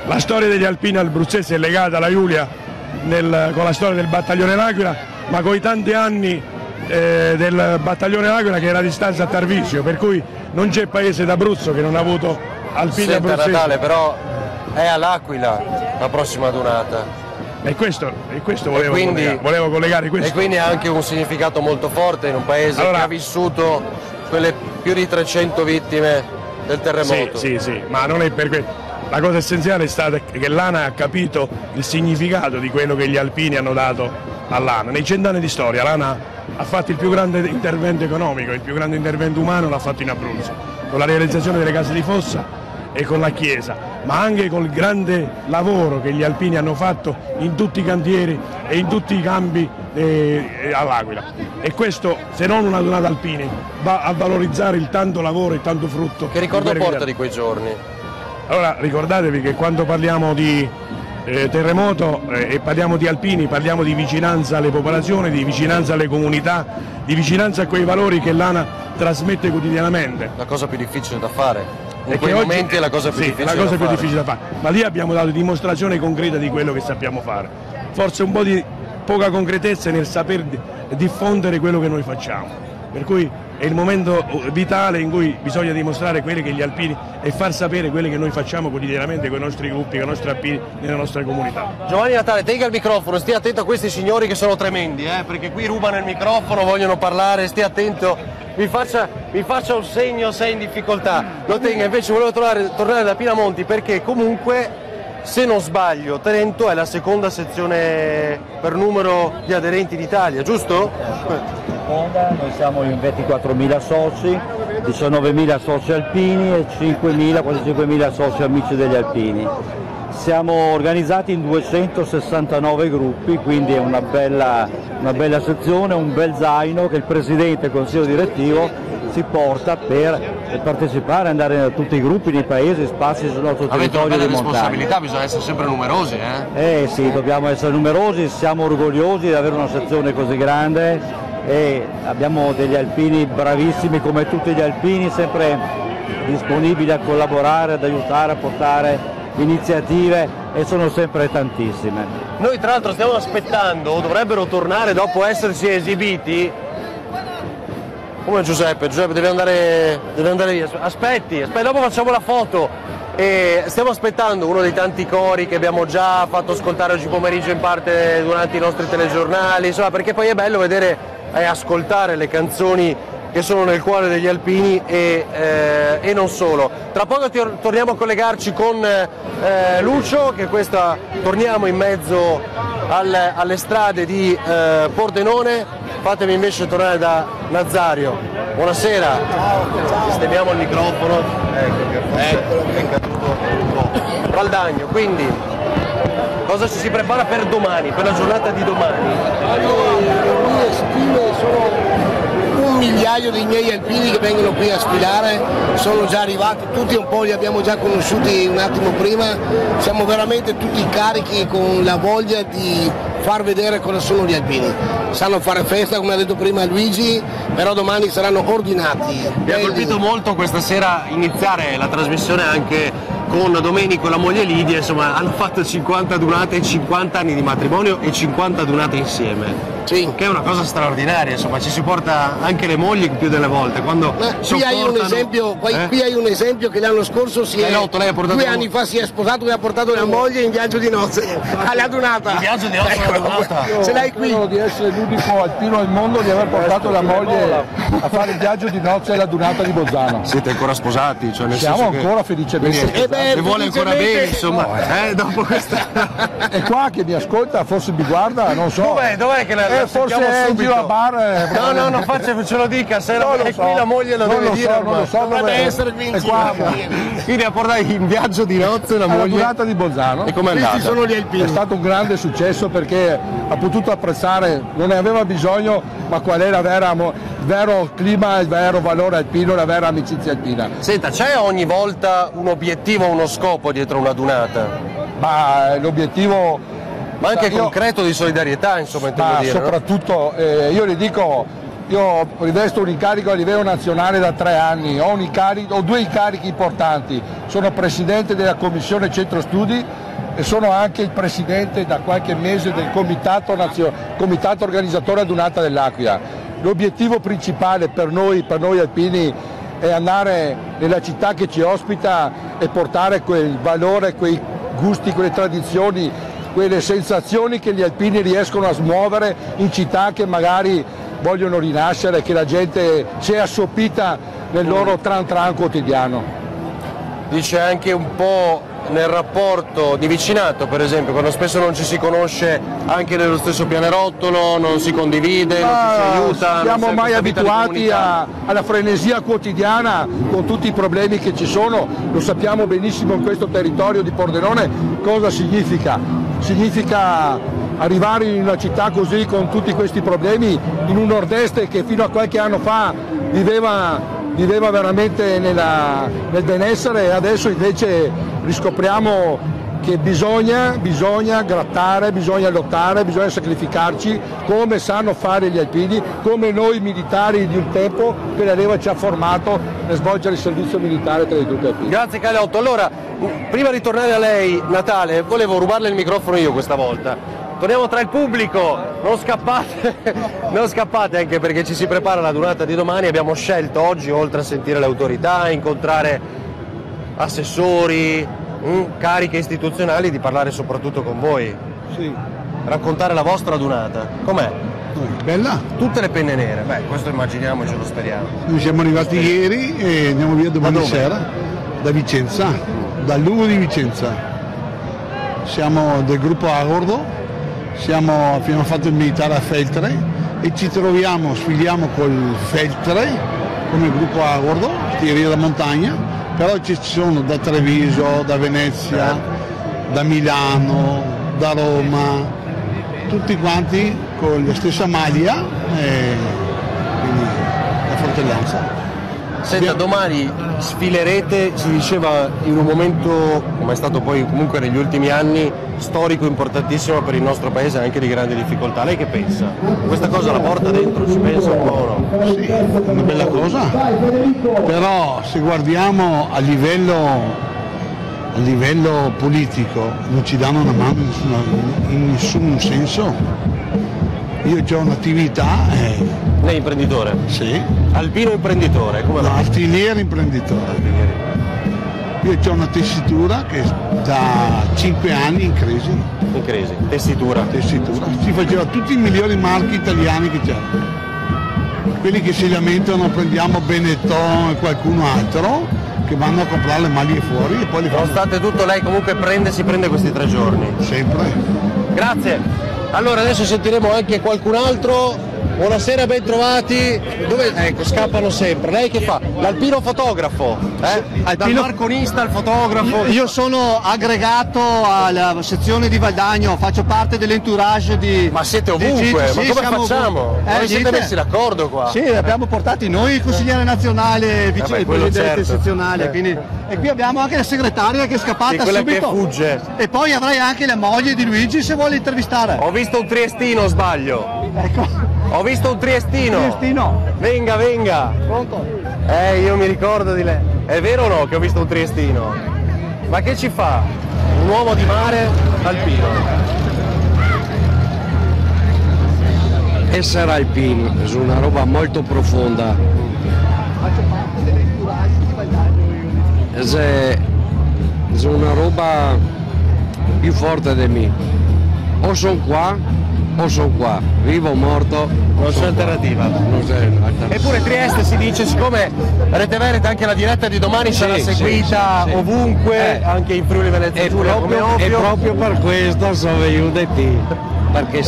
La storia degli alpini abruzzesi è legata alla Giulia con la storia del battaglione L'Aquila, ma con i tanti anni del battaglione L'Aquila che era a distanza a Tarvisio, per cui non c'è paese d'Abruzzo che non ha avuto alpini abruzzesi. Natale però è all'Aquila la prossima Dunata. E questo volevo collegare questo. E quindi ha anche un significato molto forte in un paese che ha vissuto quelle più di 300 vittime del terremoto. Sì, ma non è per questo. La cosa essenziale è stata che l'ANA ha capito il significato di quello che gli alpini hanno dato all'ANA. Nei 100 anni di storia l'ANA ha fatto il più grande intervento economico, il più grande intervento umano l'ha fatto in Abruzzo, con la realizzazione delle case di fossa e con la chiesa, ma anche col grande lavoro che gli alpini hanno fatto in tutti i cantieri e in tutti i campi all'Aquila. E questo, se non una donata alpini, va a valorizzare il tanto lavoro e il tanto frutto. Che ricordo porta di quei giorni? Allora, ricordatevi che quando parliamo di terremoto e parliamo di alpini, parliamo di vicinanza alle popolazioni, di vicinanza alle comunità, di vicinanza a quei valori che l'ANA trasmette quotidianamente. La cosa più difficile da fare. In quei momenti è la cosa più difficile da fare. Ma lì abbiamo dato dimostrazione concreta di quello che sappiamo fare. Forse un po' di poca concretezza nel saper diffondere quello che noi facciamo. Per cui è il momento vitale in cui bisogna dimostrare quelli che gli alpini e far sapere quelli che noi facciamo quotidianamente con i nostri gruppi, con i nostri alpini nelle nostre comunità. Giovanni Natale, tenga il microfono, stia attento a questi signori che sono tremendi, perché qui rubano il microfono, vogliono parlare, stia attento. Mi faccia un segno se è in difficoltà, lo tenga. Invece volevo tornare da Pinamonti perché comunque, se non sbaglio, Trento è la seconda sezione per numero di aderenti d'Italia, giusto? Noi siamo in 24.000 soci 19.000 soci alpini e 5.000, quasi 5.000 soci amici degli alpini. Siamo organizzati in 269 gruppi, quindi è una bella sezione, un bel zaino che il Presidente e il Consiglio Direttivo si porta per partecipare, andare a tutti i gruppi nei paesi sparsi sul nostro territorio di montagna. Avete una responsabilità, bisogna essere sempre numerosi, eh? Sì, dobbiamo essere numerosi, siamo orgogliosi di avere una sezione così grande e abbiamo degli alpini bravissimi come tutti gli alpini, sempre disponibili a collaborare, ad aiutare, a portare iniziative e sono sempre tantissime. Noi tra l'altro stiamo aspettando, dovrebbero tornare dopo essersi esibiti. Come Giuseppe deve andare via. Aspetti, dopo facciamo la foto. E stiamo aspettando uno dei tanti cori che abbiamo già fatto ascoltare oggi pomeriggio in parte durante i nostri telegiornali, insomma, perché poi è bello vedere e ascoltare le canzoni che sono nel cuore degli alpini e non solo. Tra poco torniamo a collegarci con Lucio, che torniamo in mezzo alle strade di Pordenone. Fatemi invece tornare da Nazario. Buonasera. Sistemiamo il microfono. Ecco, è caduto un po'. Valdagno, quindi cosa ci si prepara per domani, per la giornata di domani? Le mie stime sono 1 migliaio dei miei alpini che vengono qui a sfilare, sono già arrivati tutti, un po' li abbiamo già conosciuti un attimo prima, siamo veramente tutti carichi con la voglia di far vedere cosa sono gli alpini. Sanno fare festa, come ha detto prima Luigi, però domani saranno ordinati. Mi ha colpito molto questa sera iniziare la trasmissione anche con Domenico e la moglie Lidia, insomma hanno fatto 50 adunate e 50 anni di matrimonio e 50 adunate insieme. Sì. Che è una cosa straordinaria, insomma ci si porta anche le mogli più delle volte. Quando qui hai un esempio, qui hai un esempio che l'anno scorso due anni fa si è sposato e ha portato la moglie in viaggio di nozze alla adunata. In viaggio di nozze alla adunata. Ce l'hai qui. Di essere l'unico alpino al mondo di aver portato la moglie a fare il viaggio di nozze alla dunata di Bolzano. Siete ancora sposati? Cioè nel Siamo senso ancora felicemente. E vuole ancora bene, insomma, dopo questa. È qua che mi ascolta, forse mi guarda, non so. Dov'è che la forse è in giro a bar. No, non faccia, ce lo dica, se è qui la moglie lo deve dire. Non lo so, dovrebbe essere qui in giro. Quindi a portare in viaggio di nozze la moglie. La durata di Bolzano. E com'è andata? Questi sono gli alpini. È stato un grande successo perché ha potuto apprezzare, non ne aveva bisogno, ma qual è il vero clima, il vero valore alpino, la vera amicizia alpina. Senta, c'è ogni volta un obiettivo, uno scopo dietro una dunata? Ma l'obiettivo... Ma anche concreto di solidarietà, insomma, intendo dire. Soprattutto, io le dico, io rivesto un incarico a livello nazionale da 3 anni, ho 2 incarichi importanti, sono presidente della commissione centro studi e sono anche il presidente da qualche mese del comitato organizzatore adunata dell'Aquila. L'obiettivo principale per noi alpini è andare nella città che ci ospita e portare quel valore, quei gusti, quelle tradizioni, quelle sensazioni che gli alpini riescono a smuovere in città che magari vogliono rinascere, che la gente si è assopita nel loro tran tran quotidiano. Dice anche un po' nel rapporto di vicinato, per esempio, quando spesso non ci si conosce anche nello stesso pianerottolo, non si condivide, non ci si aiuta. Siamo mai abituati alla frenesia quotidiana con tutti i problemi che ci sono, lo sappiamo benissimo in questo territorio di Pordenone cosa significa. Significa arrivare in una città così con tutti questi problemi, in un nord-est che fino a qualche anno fa viveva veramente nel benessere, e adesso invece riscopriamo che bisogna grattare, bisogna lottare, bisogna sacrificarci come sanno fare gli alpini, come noi militari di un tempo che la leva ci ha formato per svolgere il servizio militare tra i tutti alpini. Grazie Caleotto. Allora, prima di tornare a lei, Natale, volevo rubarle il microfono io questa volta. Torniamo tra il pubblico, non scappate anche perché ci si prepara la durata di domani. Abbiamo scelto oggi, oltre a sentire le autorità, incontrare assessori, cariche istituzionali, di parlare soprattutto con voi. Sì. Raccontare la vostra dunata. Com'è? Bella. Tutte le penne nere, questo immaginiamoci, lo speriamo. Noi siamo arrivati ieri e andiamo via domani sera da Vicenza, dal Lugo di Vicenza. Siamo del gruppo Agordo. Abbiamo fatto il militare a Feltre e ci troviamo, sfiliamo col Feltre come gruppo a bordo, tiri da montagna, però ci sono da Treviso, da Venezia, da Milano, da Roma, tutti quanti con la stessa maglia, e quindi la fratellanza. Senta, domani sfilerete, si diceva, in un momento, come è stato poi comunque negli ultimi anni, storico importantissimo per il nostro paese, anche di grande difficoltà. Lei che pensa? Questa cosa la porta dentro, ci pensa un po' o no? Sì, è una bella cosa, però se guardiamo a livello politico non ci danno una mano in nessun senso. Io ho un'attività. Lei è imprenditore? Sì. Alpino imprenditore? Come no, artigliere imprenditore. Io ho una tessitura che da 5 anni in crisi. In crisi? Tessitura? Tessitura. Si faceva tutti i migliori marchi italiani che c'erano. Quelli che si lamentano prendiamo Benetton e qualcuno altro che vanno a comprare le maglie fuori e poi li fanno. Nonostante tutto lei comunque si prende questi 3 giorni? Sempre. Grazie. Allora adesso sentiremo anche qualcun altro. Buonasera, ben trovati. Dove? Ecco, scappano sempre. Lei che fa? L'alpino fotografo? Dal marconista al fotografo? Io sono aggregato alla sezione di Valdagno, faccio parte dell'entourage di... Ma siete ovunque, sì, ma come facciamo? Noi siete messi d'accordo qua? Sì, abbiamo portati noi il consigliere nazionale, il presidente sezionale, quindi... E qui abbiamo anche la segretaria che è scappata quella subito. Che fugge. E poi avrai anche la moglie di Luigi se vuole intervistare. Ho visto un triestino, sbaglio. Ecco. Ho visto un triestino. Triestino. Venga, venga. Pronto? Io mi ricordo di lei. È vero o no che ho visto un triestino? Ma che ci fa? Un uomo di mare alpino. Essere alpino è una roba molto profonda. Faccio parte dell'entourage di Valdagno. È una roba più forte di me. O sono qua, vivo o morto. Non c'è alternativa. Eppure Trieste si dice, siccome Rete Veneta anche la diretta di domani sarà seguita ovunque, anche in Friuli Venezia Giulia, come ovvio. E proprio per questo sono venuto da te, perché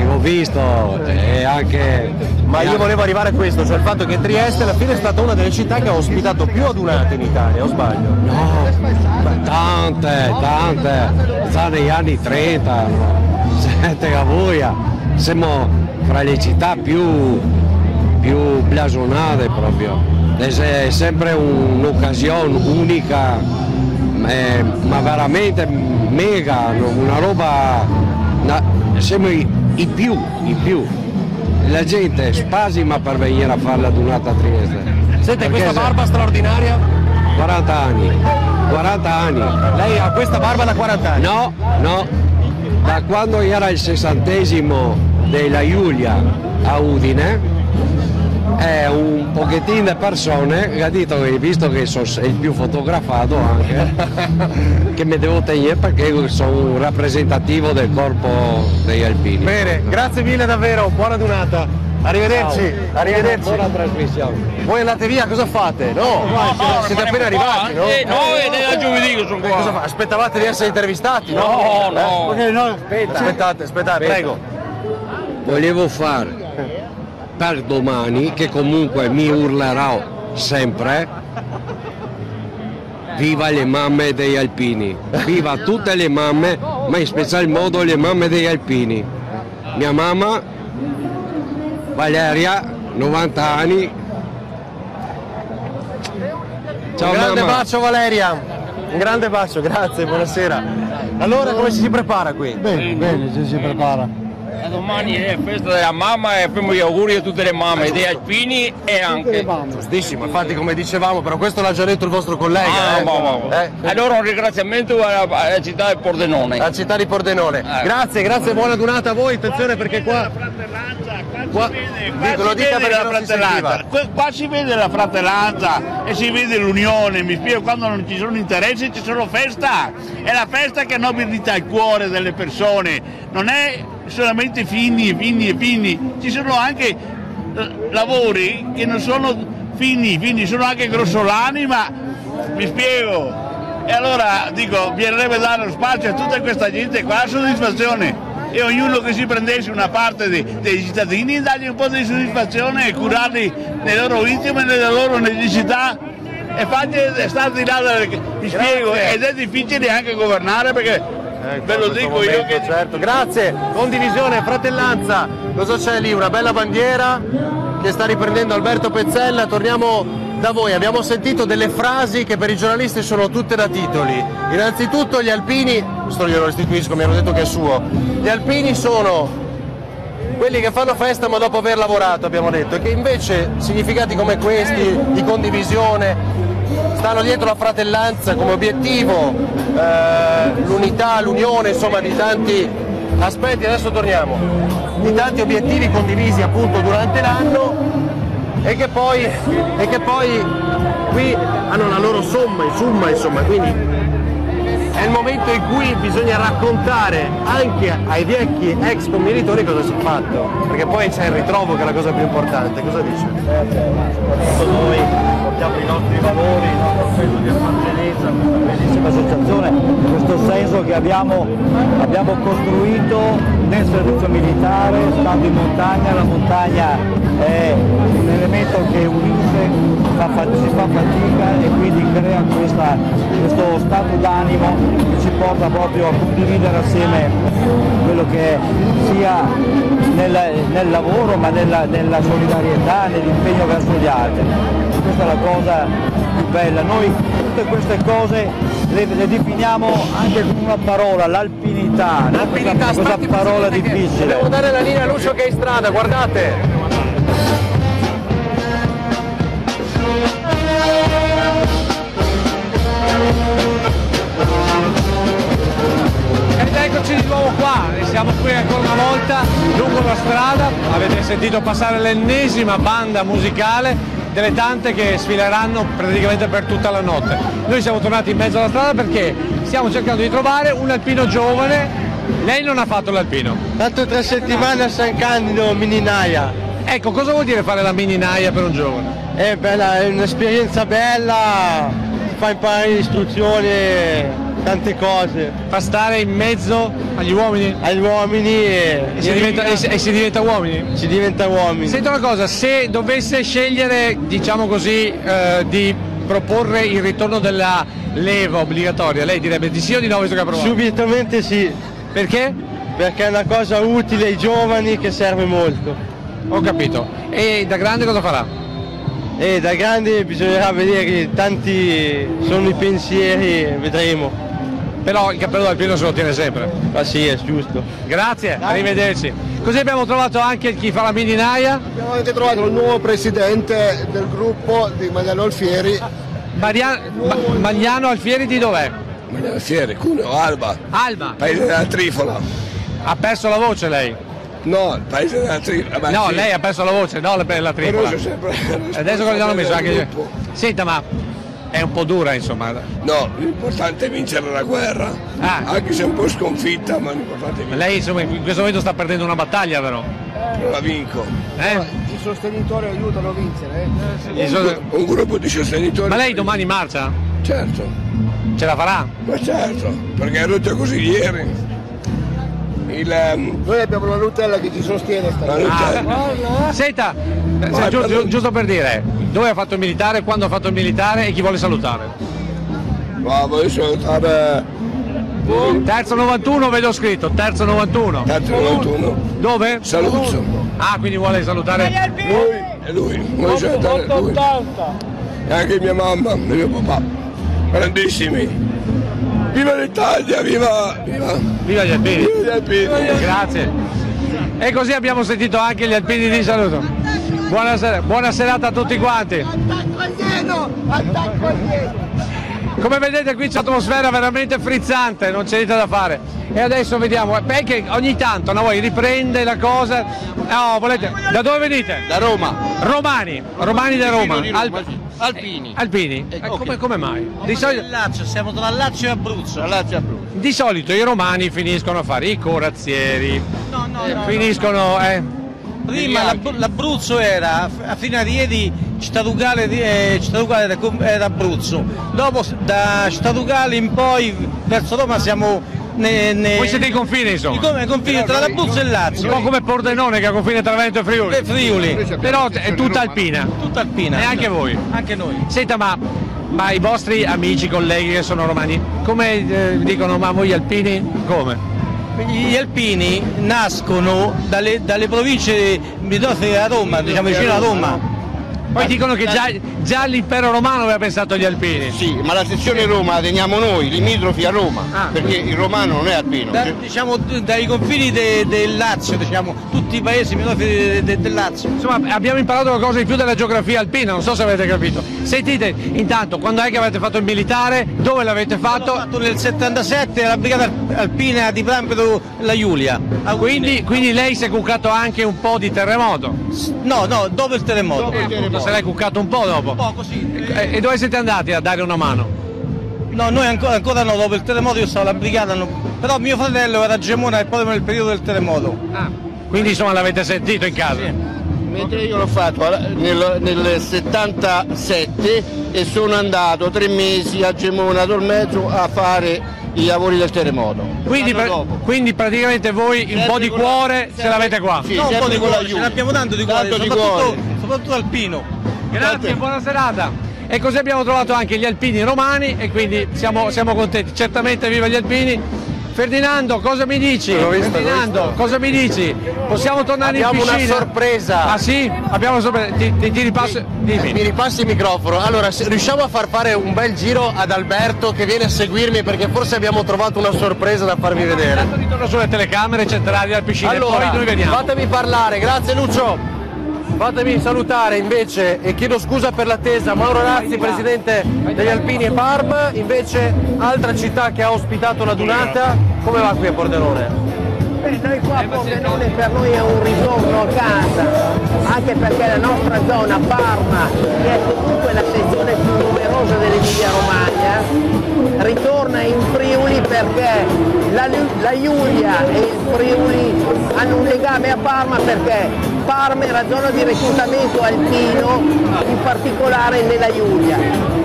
ho visto e anche... Ma io volevo arrivare a questo, cioè il fatto che Trieste alla fine è stata una delle città che ha ospitato più adunate in Italia, o sbaglio? No, tante, sta negli anni 30, sente Cavoia, siamo fra le città più blasonate proprio, è sempre un'occasione unica, ma veramente mega, una roba, siamo i più. La gente spasima per venire a fare la donata a Trieste. Sente, questa barba straordinaria? 40 anni. Lei ha questa barba da 40 anni? No, da quando era il 60° della Giulia a Udine, un pochettino di persone che ha detto che visto che sono il più fotografato anche, che mi devo tenere perché sono un rappresentativo del corpo degli alpini. Bene, grazie mille davvero, buona donata. Arrivederci, ciao. Arrivederci. Buona trasmissione. Voi andate via, cosa fate? No, siete appena arrivati, no? No, è da giovedì che sono qua. Cosa aspettavate di essere intervistati? No. Aspettate, prego. Volevo fare per domani, che comunque mi urlerò sempre, viva le mamme degli alpini, viva tutte le mamme, ma in special modo le mamme degli alpini. Mia mamma Valeria, 90 anni. Ciao, un grande bacio Valeria, un grande bacio, grazie, buonasera. Allora come ci si prepara qui? Bene, si prepara. Domani è festa della mamma e facciamo gli auguri a tutte le mamme, degli alpini e anche... Giustissimo, infatti come dicevamo, però questo l'ha già detto il vostro collega. Allora un ringraziamento alla città di Pordenone. La città di Pordenone. Grazie, buona donata a voi, attenzione perché qua si vede la fratellanza e si vede l'unione, mi spiego, quando non ci sono interessi ci sono festa, è la festa che nobilita il cuore delle persone, non è solamente fini, ci sono anche lavori che non sono fini, sono anche grossolani, ma mi spiego, e allora dico, bisognerebbe dare lo spazio a tutta questa gente qua, la soddisfazione. e ognuno che si prendesse una parte dei cittadini e dargli un po' di soddisfazione e curarli nel loro intimo e nelle loro necessità. E fatti stare di là, vi spiego, ed è difficile anche governare perché ve lo dico io che... Certo, grazie, condivisione, fratellanza. Cosa c'è lì? Una bella bandiera che sta riprendendo Alberto Pezzella. Torniamo da voi, abbiamo sentito delle frasi che per i giornalisti sono tutte da titoli. Innanzitutto gli alpini, questo glielo restituisco, mi hanno detto che è suo, gli alpini sono quelli che fanno festa ma dopo aver lavorato, abbiamo detto, e che invece significati come questi, di condivisione, stanno dietro la fratellanza come obiettivo, l'unità, l'unione, insomma di tanti aspetti, adesso torniamo, di tanti obiettivi condivisi appunto durante l'anno e che poi qui hanno la loro somma, insomma, quindi è il momento in cui bisogna raccontare anche ai vecchi ex commilitoni cosa si è fatto, perché poi c'è il ritrovo che è la cosa più importante. Cosa dice? Noi portiamo i nostri valori, il nostro senso di appartenenza, questa bellissima associazione, questo senso che abbiamo costruito nel servizio militare, stando in montagna. La montagna è un elemento che unisce, si fa fatica e quindi crea questo stato d'animo che ci porta proprio a condividere assieme quello che è sia nel lavoro ma nella solidarietà, nell'impegno verso gli altri. Questa è la cosa più bella. Noi tutte queste cose le definiamo anche con una parola, l'alpinità. L'alpinità, questa parola difficile. Devo dare la linea a Lucio che è in strada, guardate. Ed eccoci di nuovo qua, e siamo qui ancora una volta lungo la strada. Avete sentito passare l'ennesima banda musicale delle tante che sfileranno praticamente per tutta la notte. Noi siamo tornati in mezzo alla strada perché stiamo cercando di trovare un alpino giovane. Lei non ha fatto l'alpino? Fatto 3 settimane a San Candido, mini naia. Ecco, cosa vuol dire fare la mini naia per un giovane? È bella, è un'esperienza bella, fa imparare istruzioni, tante cose. Fa stare in mezzo agli uomini? Agli uomini e si diventa uomini? Si diventa uomini. Senti una cosa, se dovesse scegliere, diciamo così, di proporre il ritorno della leva obbligatoria, lei direbbe di sì o di no visto che ha provato? Subitamente sì. Perché? Perché è una cosa utile ai giovani che serve molto. Ho capito. E da grande cosa farà? Da grande bisognerà vedere, tanti sono i pensieri, vedremo. Però il cappello d'alpino se lo tiene sempre. Ma sì, è giusto. Grazie, arrivederci. Così abbiamo trovato anche chi fa la mini naia. Abbiamo anche trovato il nuovo presidente del gruppo di Magliano Alfieri. Magliano Alfieri di dov'è? Magliano Alfieri, Cuneo, Alba. Alba? Paese della Trifola. Ha perso la voce lei? No, il paese della Trifola. No, sì. Lei ha perso la voce, no la Trifola. Adesso cosa gli hanno messo anche. Senta, ma è un po' dura, insomma. No, l'importante è vincere la guerra. Anche se è un po' sconfitta, ma l'importante è vincere. Lei insomma in questo momento sta perdendo una battaglia, però. Però la vinco. I sostenitori aiutano a vincere. Un gruppo di sostenitori. Ma lei domani marcia? Certo. Ce la farà? Ma certo, perché è rotto così ieri. Noi abbiamo la Nutella che ci sostiene stasera. Senta, giusto per dire, dove ha fatto il militare, quando ha fatto il militare e chi vuole salutare? Voglio salutare... Terzo 91 vedo scritto, terzo 91. Terzo 91. Dove? Saluzzo. Ah, quindi vuole salutare... Lui. Vuole salutare lui. E anche mia mamma e mio papà. Grandissimi. Viva l'Italia, viva gli alpini! Viva gli alpini! Grazie! E così abbiamo sentito anche gli alpini di saluto. Buona serata a tutti quanti! Attacco alieno! Come vedete qui c'è un'atmosfera veramente frizzante, non c'è niente da fare. E adesso vediamo, che ogni tanto riprende la cosa. No, volete. Da dove venite? Da Roma. Romani da Roma. Alpini. Come mai? Di solito siamo tra Lazio e Abruzzo. Di solito i romani finiscono a fare i corazzieri. Finiscono. Prima l'Abruzzo era a fine di ieri Città Dugale era Abruzzo. Dopo da Città Dugale in poi verso Roma siamo Voi siete ai confini, insomma? Come confine tra l'Abruzzo e il Lazio. Un po' come Pordenone che ha confine tra Veneto e Friuli. Friuli. Però è tutta alpina. Tutta alpina. E anche voi. Anche noi. Senta, ma i vostri amici, colleghi che sono romani, come dicono, ma voi alpini? Come? Gli alpini nascono dalle province limitrofe a Roma, diciamo vicino a Roma. Poi dicono che già l'impero romano aveva pensato agli alpini. Sì, ma la sezione Roma la teniamo noi, limitrofi a Roma, perché il romano non è alpino. Diciamo dai confini del Lazio, diciamo, tutti i paesi limitrofi del Lazio. Insomma, abbiamo imparato qualcosa di più della geografia alpina, non so se avete capito. Sentite, intanto, quando è che avete fatto il militare? Dove l'avete fatto? L'ho fatto nel 77 alla brigata alpina di Prampero La Giulia. Quindi lei si è cuccato anche un po' di terremoto? No, dopo il terremoto. Se l'hai cuccato un po' dopo? Un po' così. E dove siete andati a dare una mano? No, noi ancora no, dopo il terremoto io stavo alla brigata, però mio fratello era a Gemona e proprio nel periodo del terremoto. Quindi insomma l'avete sentito in casa? Sì. Mentre io l'ho fatto nel 77 e sono andato 3 mesi a Gemona Tolmezzo a fare i lavori del terremoto. Quindi praticamente voi un po' di cuore ce l'avete qua? Sì, no, un po' di cuore, ce ne abbiamo tanto di cuore, soprattutto alpino. Grazie, buona serata. E così abbiamo trovato anche gli alpini romani e quindi siamo contenti. Certamente viva gli alpini. Ferdinando, cosa mi dici? Ferdinando, cosa mi dici? Possiamo tornare in piscina? Abbiamo una sorpresa. Ah sì? Abbiamo una sorpresa. Ti ripasso. Dimmi. Mi ripassi il microfono. Allora, riusciamo a far fare un bel giro ad Alberto che viene a seguirmi perché forse abbiamo trovato una sorpresa da farvi vedere. Intanto ritorno sulle telecamere centrali della piscina allora, e poi noi vediamo. Fatemi parlare, grazie Lucio. Fatemi salutare invece, e chiedo scusa per l'attesa, Mauro Razzi, presidente degli Alpini e Parma, invece altra città che ha ospitato la Dunata. Come va qui a Pordenone? Noi qua a Pordenone per noi è un ritorno a casa, anche perché la nostra zona Parma, che è comunque la sezione più numerosa dell'Emilia Romagna, ritorna in Friuli perché la Giulia e il Friuli hanno un legame a Parma perché Parma è la zona di reclutamento alpino, in particolare nella Giulia.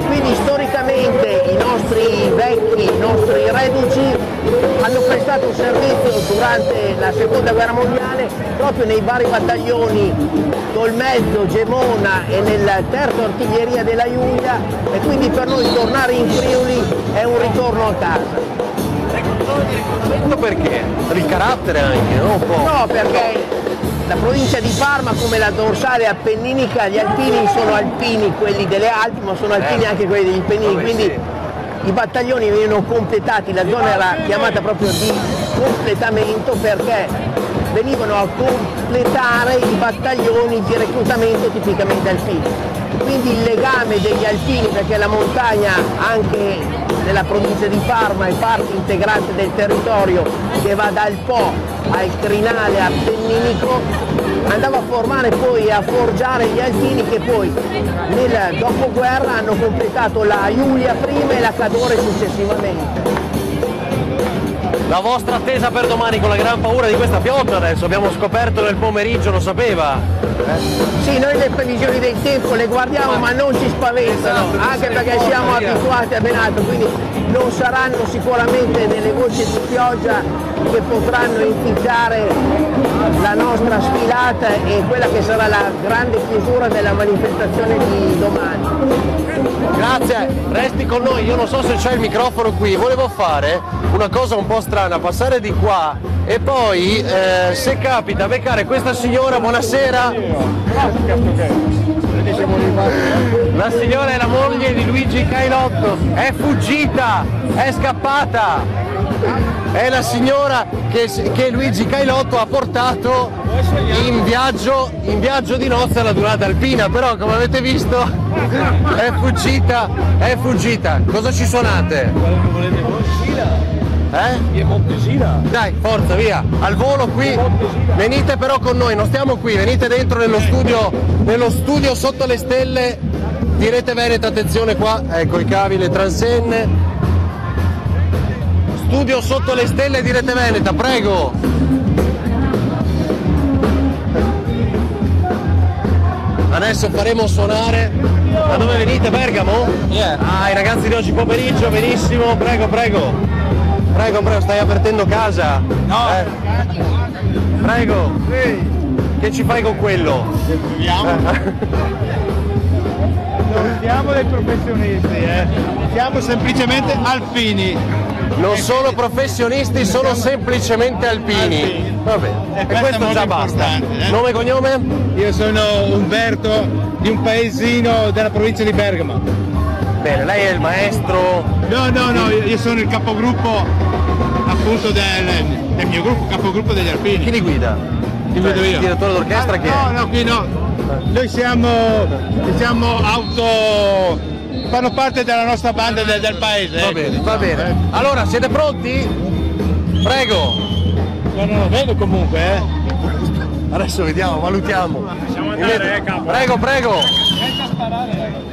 Quindi storicamente i nostri vecchi, i nostri reduci hanno prestato un servizio durante la seconda guerra mondiale proprio nei vari battaglioni Tolmezzo, Gemona e nella terza artiglieria della Giulia e quindi per noi tornare in Friuli è un ritorno a casa. Perché? Per il carattere anche, no? Un po'. No, perché la provincia di Parma, come la dorsale appenninica, gli alpini sono alpini quelli delle Alpi, ma sono alpini anche quelli degli Appennini, quindi i battaglioni venivano completati, la zona era chiamata proprio di completamento perché venivano a completare i battaglioni di reclutamento tipicamente alpini. Quindi il legame degli alpini, perché la montagna anche nella provincia di Parma è parte integrante del territorio che va dal Po al crinale appenninico, andava a formare poi e a forgiare gli alpini che poi nel dopoguerra hanno completato la Giulia prima e la Cadore successivamente. La vostra attesa per domani con la gran paura di questa pioggia adesso, abbiamo scoperto nel pomeriggio, lo sapeva? Sì, noi le previsioni del tempo le guardiamo ma non ci spaventano, anche perché siamo abituati a ben altro, quindi non saranno sicuramente delle voci di pioggia che potranno inficiare la nostra sfilata e quella che sarà la grande chiusura della manifestazione di domani. Grazie, resti con noi, io non so se c'è il microfono qui, volevo fare una cosa un po' strana, passare di qua e poi se capita beccare questa signora, buonasera. La signora è la moglie di Luigi Cailotto, è fuggita, è scappata, è la signora che Luigi Cailotto ha portato in viaggio di nozze alla Dunata alpina, però come avete visto è fuggita. Cosa ci suonate? Dai, forza, via, al volo qui, venite però con noi, non stiamo qui, venite dentro nello studio sotto le stelle di Rete Veneta, attenzione qua, ecco i cavi, le transenne, studio sotto le stelle di Rete Veneta, prego. Adesso faremo suonare, da dove venite? Bergamo? Yeah. Ah, i ragazzi di oggi pomeriggio, benissimo, prego. Prego, stai avvertendo casa? No. Prego. Sì. Che ci fai con quello? Non siamo dei professionisti, siamo semplicemente alpini. Non sono professionisti, sono semplicemente alpini. Va bene. E questo già basta. Nome e cognome? Io sono Umberto di un paesino della provincia di Bergamo. Bene, lei è il maestro? No, io sono il capogruppo appunto del mio gruppo, capogruppo degli alpini. Chi li guida? Li guido io. Il direttore d'orchestra chi è? No, qui no. Noi siamo fanno parte della nostra banda del paese. Va bene, va bene. Allora, siete pronti? Prego. Ma non lo vedo comunque, Adesso vediamo, valutiamo. Lasciamo andare, capo. Prego. Senza sparare.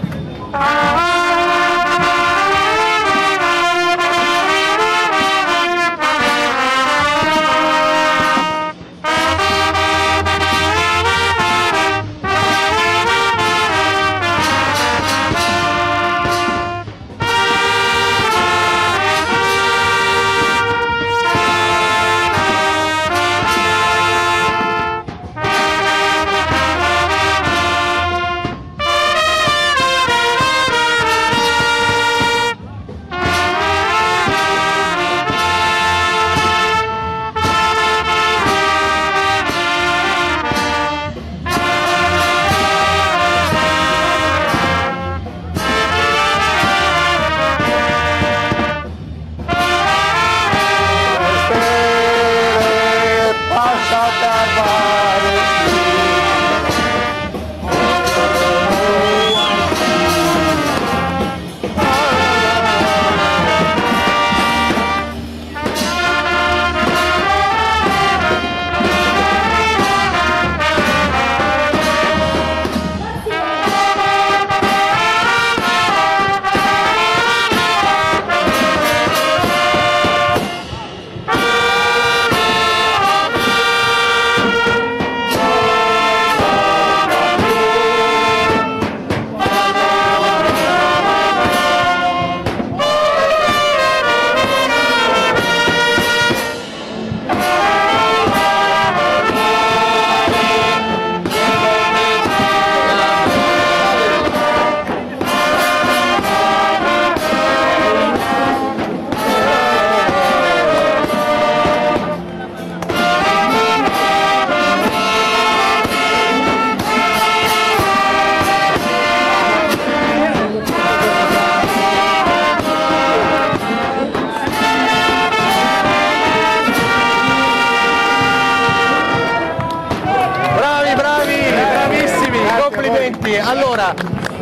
Allora,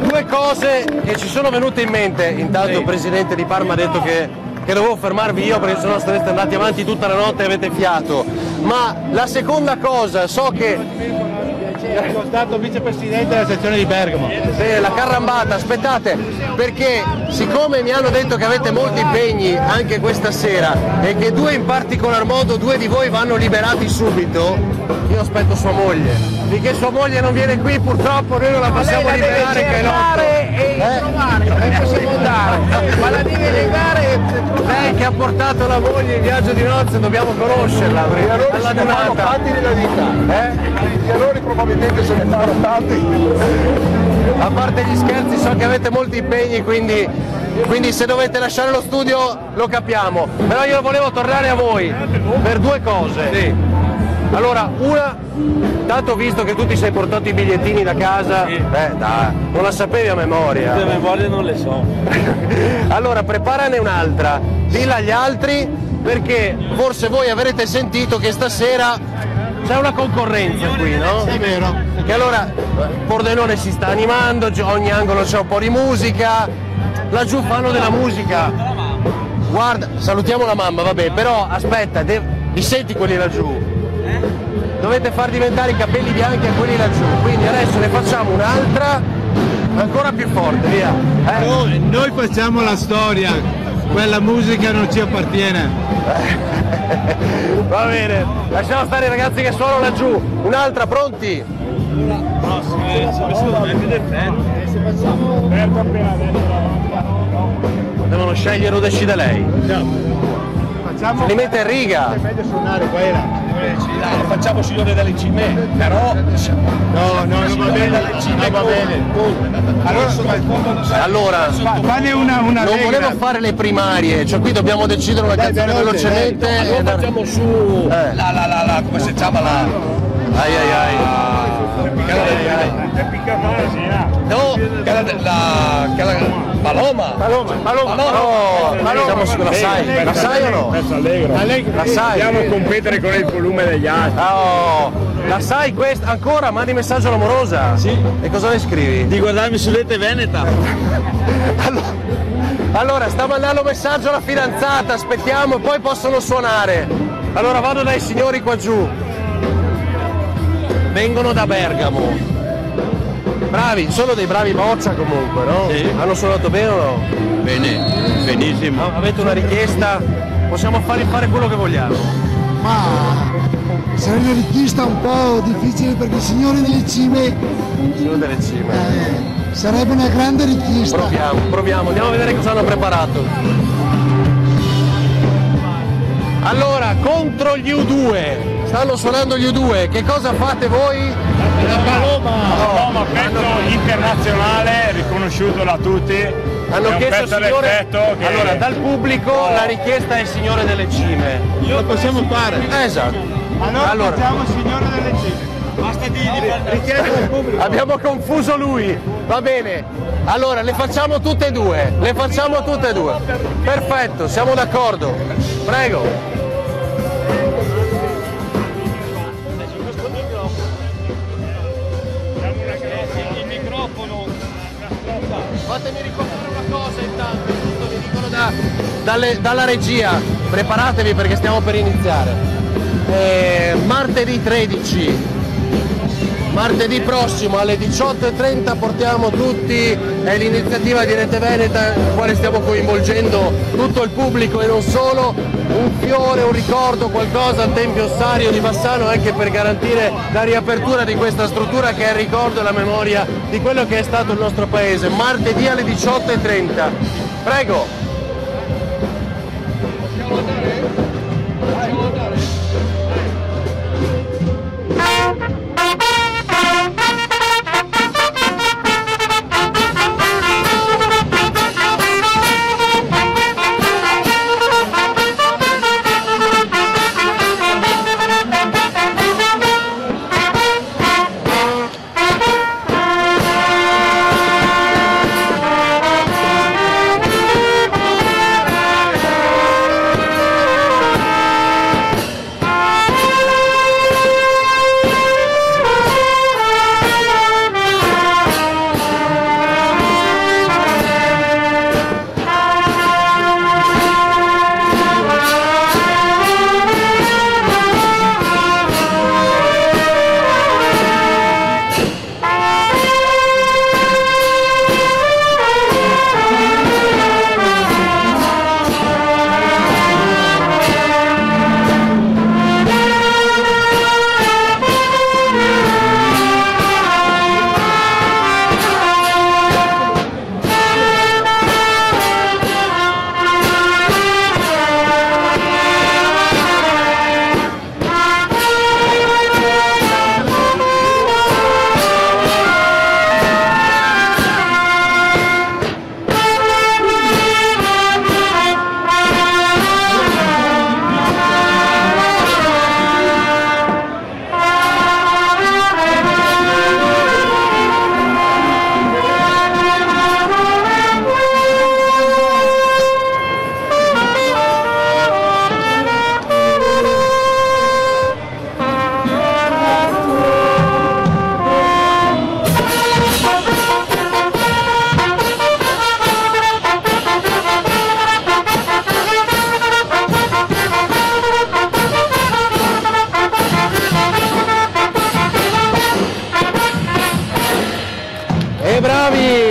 due cose che ci sono venute in mente. Intanto il presidente di Parma ha detto che dovevo fermarvi io perché sennò sareste andati avanti tutta la notte e avete fiato. Ma la seconda cosa, so che sono stato vicepresidente della sezione di Bergamo. La carrambata, aspettate, perché siccome mi hanno detto che avete molti impegni anche questa sera e che due in particolar modo, due di voi vanno liberati subito, io aspetto sua moglie. Finché sua moglie non viene qui purtroppo noi non la possiamo liberare che è non possiamo andare, ma la deve legare. Lei che ha portato la moglie in viaggio di nozze dobbiamo conoscerla. Gli errori se ne fanno tanti nella vita. Gli errori probabilmente se ne fanno tanti. A parte gli scherzi, so che avete molti impegni, quindi se dovete lasciare lo studio lo capiamo. Però io volevo tornare a voi per due cose. Sì. Allora, una, tanto visto che tu ti sei portato i bigliettini da casa, dai, non la sapevi a memoria. A memoria non le so. Allora, preparane un'altra, dilla agli altri, perché forse voi avrete sentito che stasera c'è una concorrenza qui, no? È vero. Che allora Pordenone si sta animando, ogni angolo c'è un po' di musica, laggiù fanno della musica. Guarda, salutiamo la mamma, vabbè, però aspetta, li senti quelli laggiù? Dovete far diventare i capelli bianchi a quelli laggiù, quindi adesso ne facciamo un'altra ancora più forte, via. Noi facciamo la storia, quella musica non ci appartiene. Va bene, lasciamo stare i ragazzi che suonano laggiù. Un'altra, pronti? Facciamo. Devono scegliere o decide lei. li mette in riga. È meglio suonare quella. Dai, facciamo signore delle cime, però no, non va bene, non va bene. Allora, fanne una non allegra. volevo fare le primarie, cioè qui dobbiamo decidere una canzone velocemente. Allora facciamo su la come si chiama la no, quella Paloma. Siamo su, la sai o no? La sai? Andiamo a competere con il volume degli altri. Oh, la sai questa? Ancora? Mandi messaggio all'amorosa? Sì. E cosa le scrivi? Di guardarmi su Rete Veneta. Allora, sta mandando messaggio alla fidanzata, aspettiamo, poi possono suonare. Allora vado dai signori qua giù. Vengono da Bergamo. Bravi, sono dei bravi boccia comunque, no? Sì. Hanno suonato bene o no? Bene, benissimo. Avete una richiesta? Possiamo fare quello che vogliamo. Ma sarà una richiesta un po' difficile perché il Signore delle Cime sarebbe una grande richiesta. Proviamo, andiamo a vedere cosa hanno preparato. Allora, contro gli U2, stanno suonando gli U2, che cosa fate voi? La Paloma, pezzo internazionale, riconosciuto da tutti. Hanno chiesto il Signore. Che... Allora, dal pubblico la richiesta è il Signore delle Cime. Lo possiamo fare. Esatto. Allora facciamo il Signore delle Cime. Basta di richiesta del pubblico. Abbiamo confuso lui. Va bene. Allora, le facciamo tutte e due. Perfetto, siamo d'accordo. Prego. Fatemi ricordare una cosa intanto, giusto, vi dicono dalla regia, preparatevi perché stiamo per iniziare. Martedì 13, martedì prossimo alle 18:30 portiamo tutti, è l'iniziativa di Rete Veneta in quale stiamo coinvolgendo tutto il pubblico e non solo, un fiore, un ricordo, qualcosa al Tempio Ossario di Bassano anche per garantire la riapertura di questa struttura che è il ricordo e la memoria di quello che è stato il nostro paese. Martedì alle 18:30. Prego.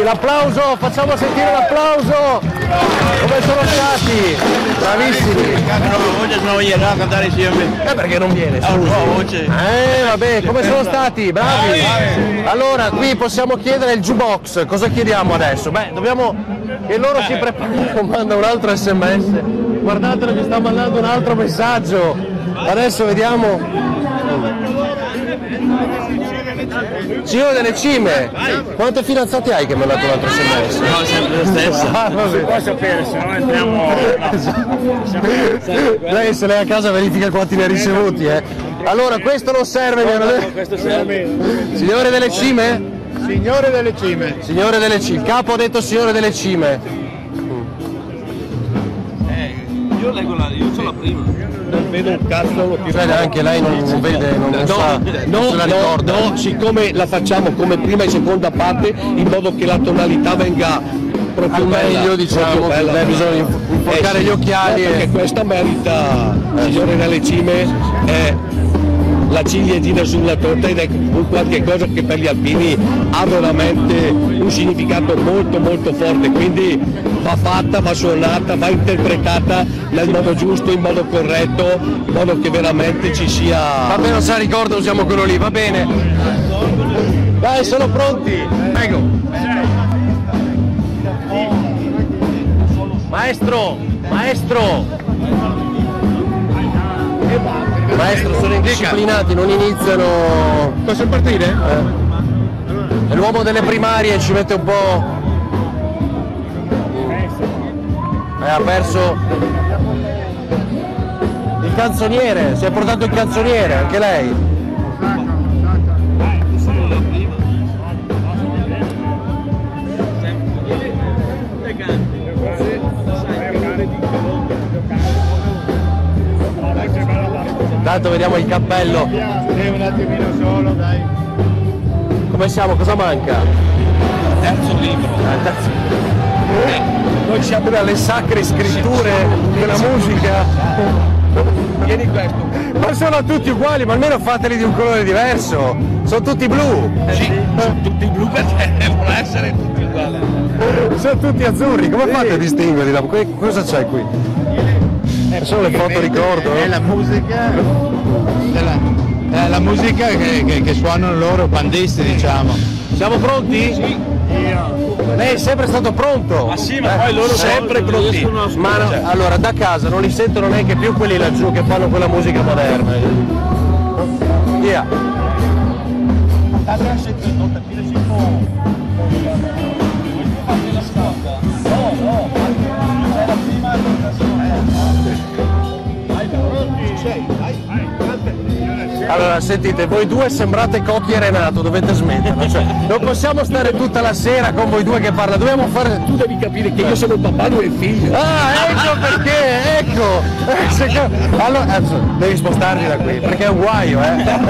L'applauso, facciamo sentire l'applauso. Come sono stati? Bravissimi. Oggi non viene a cantare insieme. Perché non viene? Scusi. Vabbè, come sono stati? Bravi. Allora, qui possiamo chiedere il jukebox. Cosa chiediamo adesso? Beh, dobbiamo che loro si preparino, manda un altro SMS. guardatelo che sta mandando un altro messaggio. Adesso vediamo. Signore delle cime, quante fidanzate hai che mi ha mandato l'altro sms? No, sempre lo stesso. Non si può sapere, se no entriamo. Lei se lei a casa verifica quanti ne ha ricevuti, Allora, questo non serve, questo serve. Signore delle cime? Signore delle cime. Signore delle cime, il capo ha detto signore delle cime. Io leggo io sono la prima. Non vedo un cazzo, lo tiro. Anche lei non vede, non sa, non se la ricorda. No, siccome la facciamo come prima e seconda parte, in modo che la tonalità venga proprio meglio, diciamo, bisogna infoccare gli occhiali. Perché questa merita, signore delle cime, è la ciliegina sulla torta ed è un qualche cosa che per gli alpini ha veramente un significato molto molto forte, quindi va fatta, va suonata, va interpretata nel modo giusto, in modo corretto, in modo che veramente ci sia... Va bene, non se la ricorda, usiamo quello lì, va bene. Dai, sono pronti, prego. Maestro, sono indisciplinati, non iniziano. Posso partire? È l'uomo delle primarie, ci mette un po'. Ha perso il canzoniere, si è portato il canzoniere, anche lei. Intanto vediamo il cappello. Un attimino solo, dai. Come siamo? Cosa manca? Terzo libro. Noi siamo dalle sacre scritture della musica. Vieni questo. Ma sono tutti uguali, ma almeno fateli di un colore diverso. Sono tutti blu. Sì, sono tutti blu perché devono essere tutti uguali. Sono tutti azzurri, come fate a distinguerli? Cosa c'è qui? Sono le foto ricordo. È la musica. È la musica che suonano loro bandisti, diciamo. Siamo pronti? Sì. Lei è sempre stato pronto. Ma sì, ma poi loro sempre pronti. Ma no, allora da casa non li sentono neanche più quelli laggiù che fanno quella musica moderna. Via. Allora sentite, voi due sembrate Cocchi e Renato, dovete smetterla, cioè, non possiamo stare tutta la sera con voi due che parlano, dobbiamo fare... Tu devi capire che io sono il papà, lui è il figlio. Ah, ecco perché, ecco! Allora, devi spostarti da qui, perché è un guaio,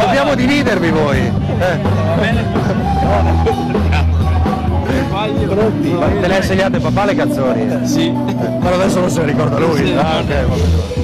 dobbiamo dividervi voi. Va bene? Pronti? Te le ha insegnate papà le canzoni? Sì. Ma adesso non se le ricorda lui? Sì. Ah, ok, va bene.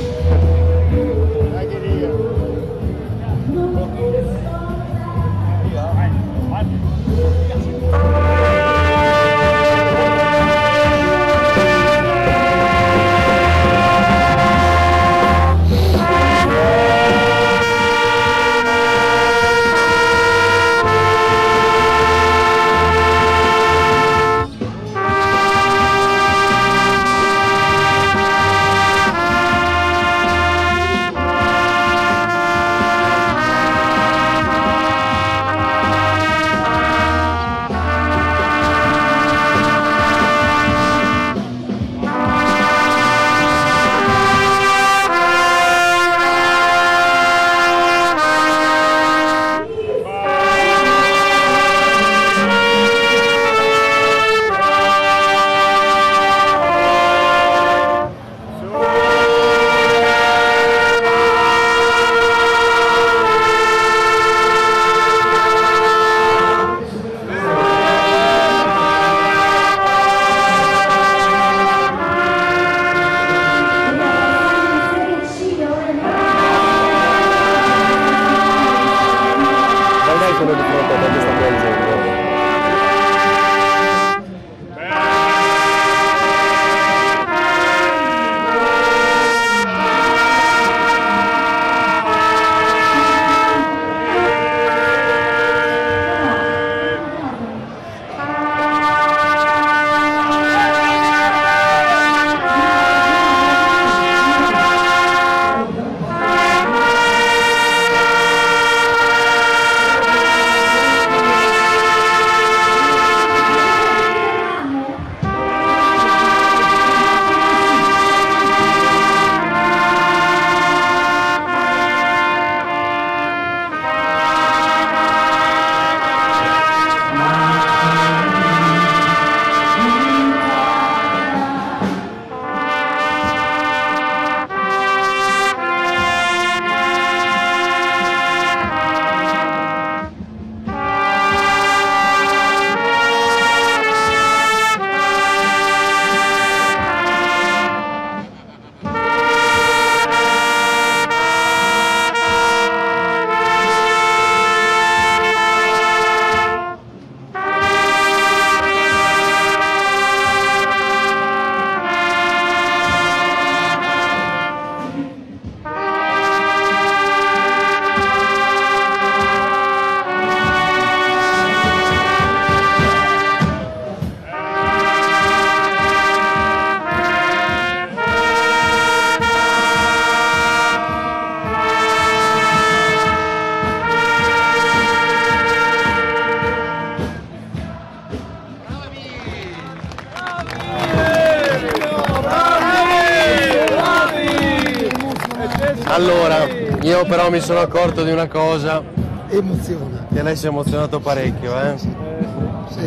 Io però mi sono accorto di una cosa. Emoziona. Che lei si è emozionato parecchio, eh? Sì.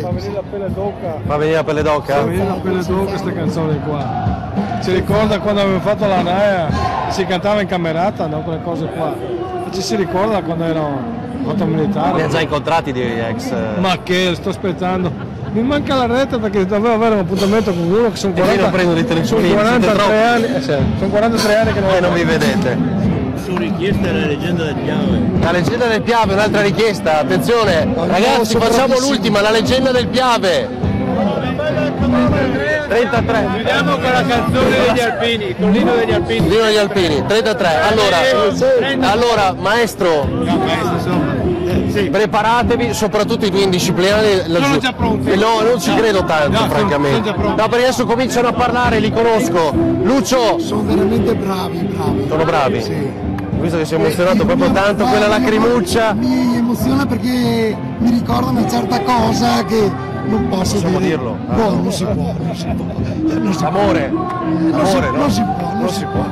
Fa venire la pelle d'oca. Fa venire la pelle d'oca? Fa venire la pelle d'oca questa canzone qua. Ci ricorda quando avevo fatto la NAIA, si cantava in camerata, no? Quelle cose qua. Ci si ricorda quando ero fatto militare. Li ha già incontrati di ex? Ma che, sto aspettando. Mi manca la rete perché dovevo avere un appuntamento con uno che sono 40, non prendo dei telefonini, sono 43 anni, sono 43 anni che non vi vedete. Su richiesta della leggenda del Piave. La leggenda del Piave, un'altra richiesta, attenzione, ragazzi, facciamo l'ultima, la leggenda del Piave. 33. Chiudiamo con la canzone degli Alpini, con l'Inno degli Alpini. L'Inno degli Alpini, 33. Allora, maestro, preparatevi, soprattutto i due indisciplinati laggiù. Sono già pronti. No, non ci credo tanto, francamente. No, perché adesso cominciano a parlare, li conosco. Lucio! Sono veramente bravi. Sono bravi? Sì. Visto che si è emozionato proprio tanto, quella lacrimuccia. Mi emoziona perché mi ricorda una certa cosa che non posso dirlo. No, non si può. Amore. Non si può.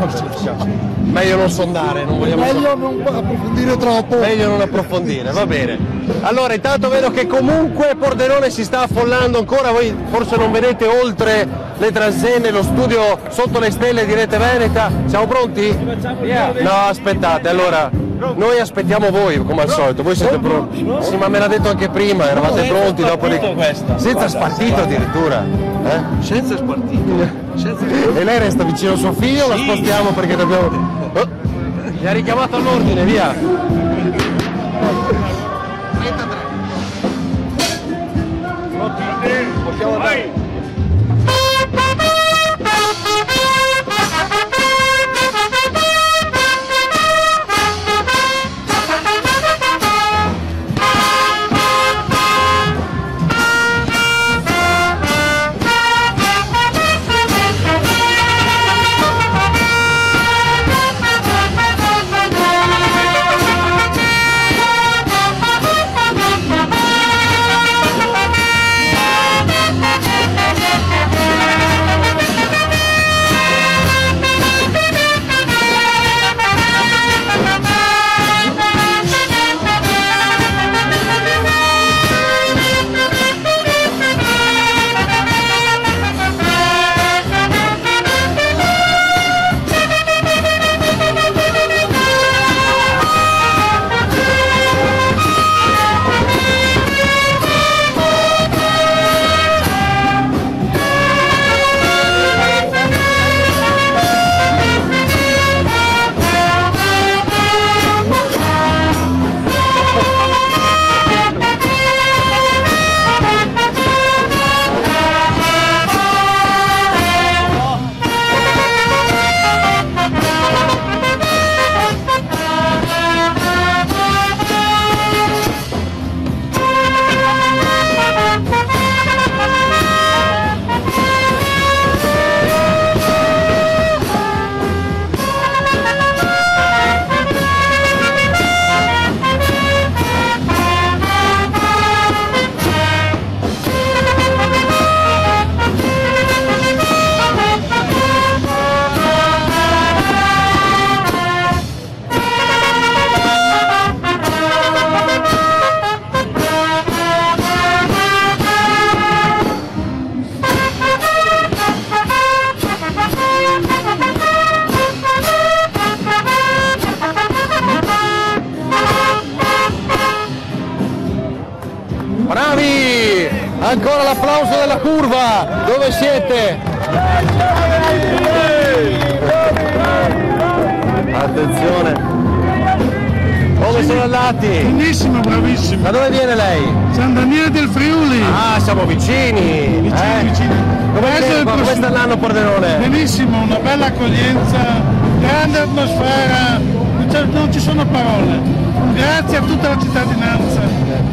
Meglio non sondare, non vogliamo. Meglio non approfondire troppo. Meglio non approfondire, va bene. Allora, intanto vedo che comunque Pordenone si sta affollando ancora, voi forse non vedete oltre le transenne, lo studio sotto le stelle di Rete Veneta. Siamo pronti? No, aspettate, allora noi aspettiamo voi come al solito, voi siete pronti? Sì, ma me l'ha detto anche prima, eravate pronti dopo senza spartito addirittura. Senza spartito. E lei resta vicino a suo figlio, la spostiamo perché dobbiamo. Mi ha richiamato all'ordine, via! 33. Possiamo andare. Bravi! Ancora l'applauso della curva! Dove siete? Attenzione! Come sono andati? Benissimo, bravissimo. Da dove viene lei? San Daniele del Friuli. Ah, siamo vicini! Vicini. Come sta l'anno Pordenone? Benissimo, una bella accoglienza, grande atmosfera, non ci sono parole. Grazie a tutta la cittadinanza,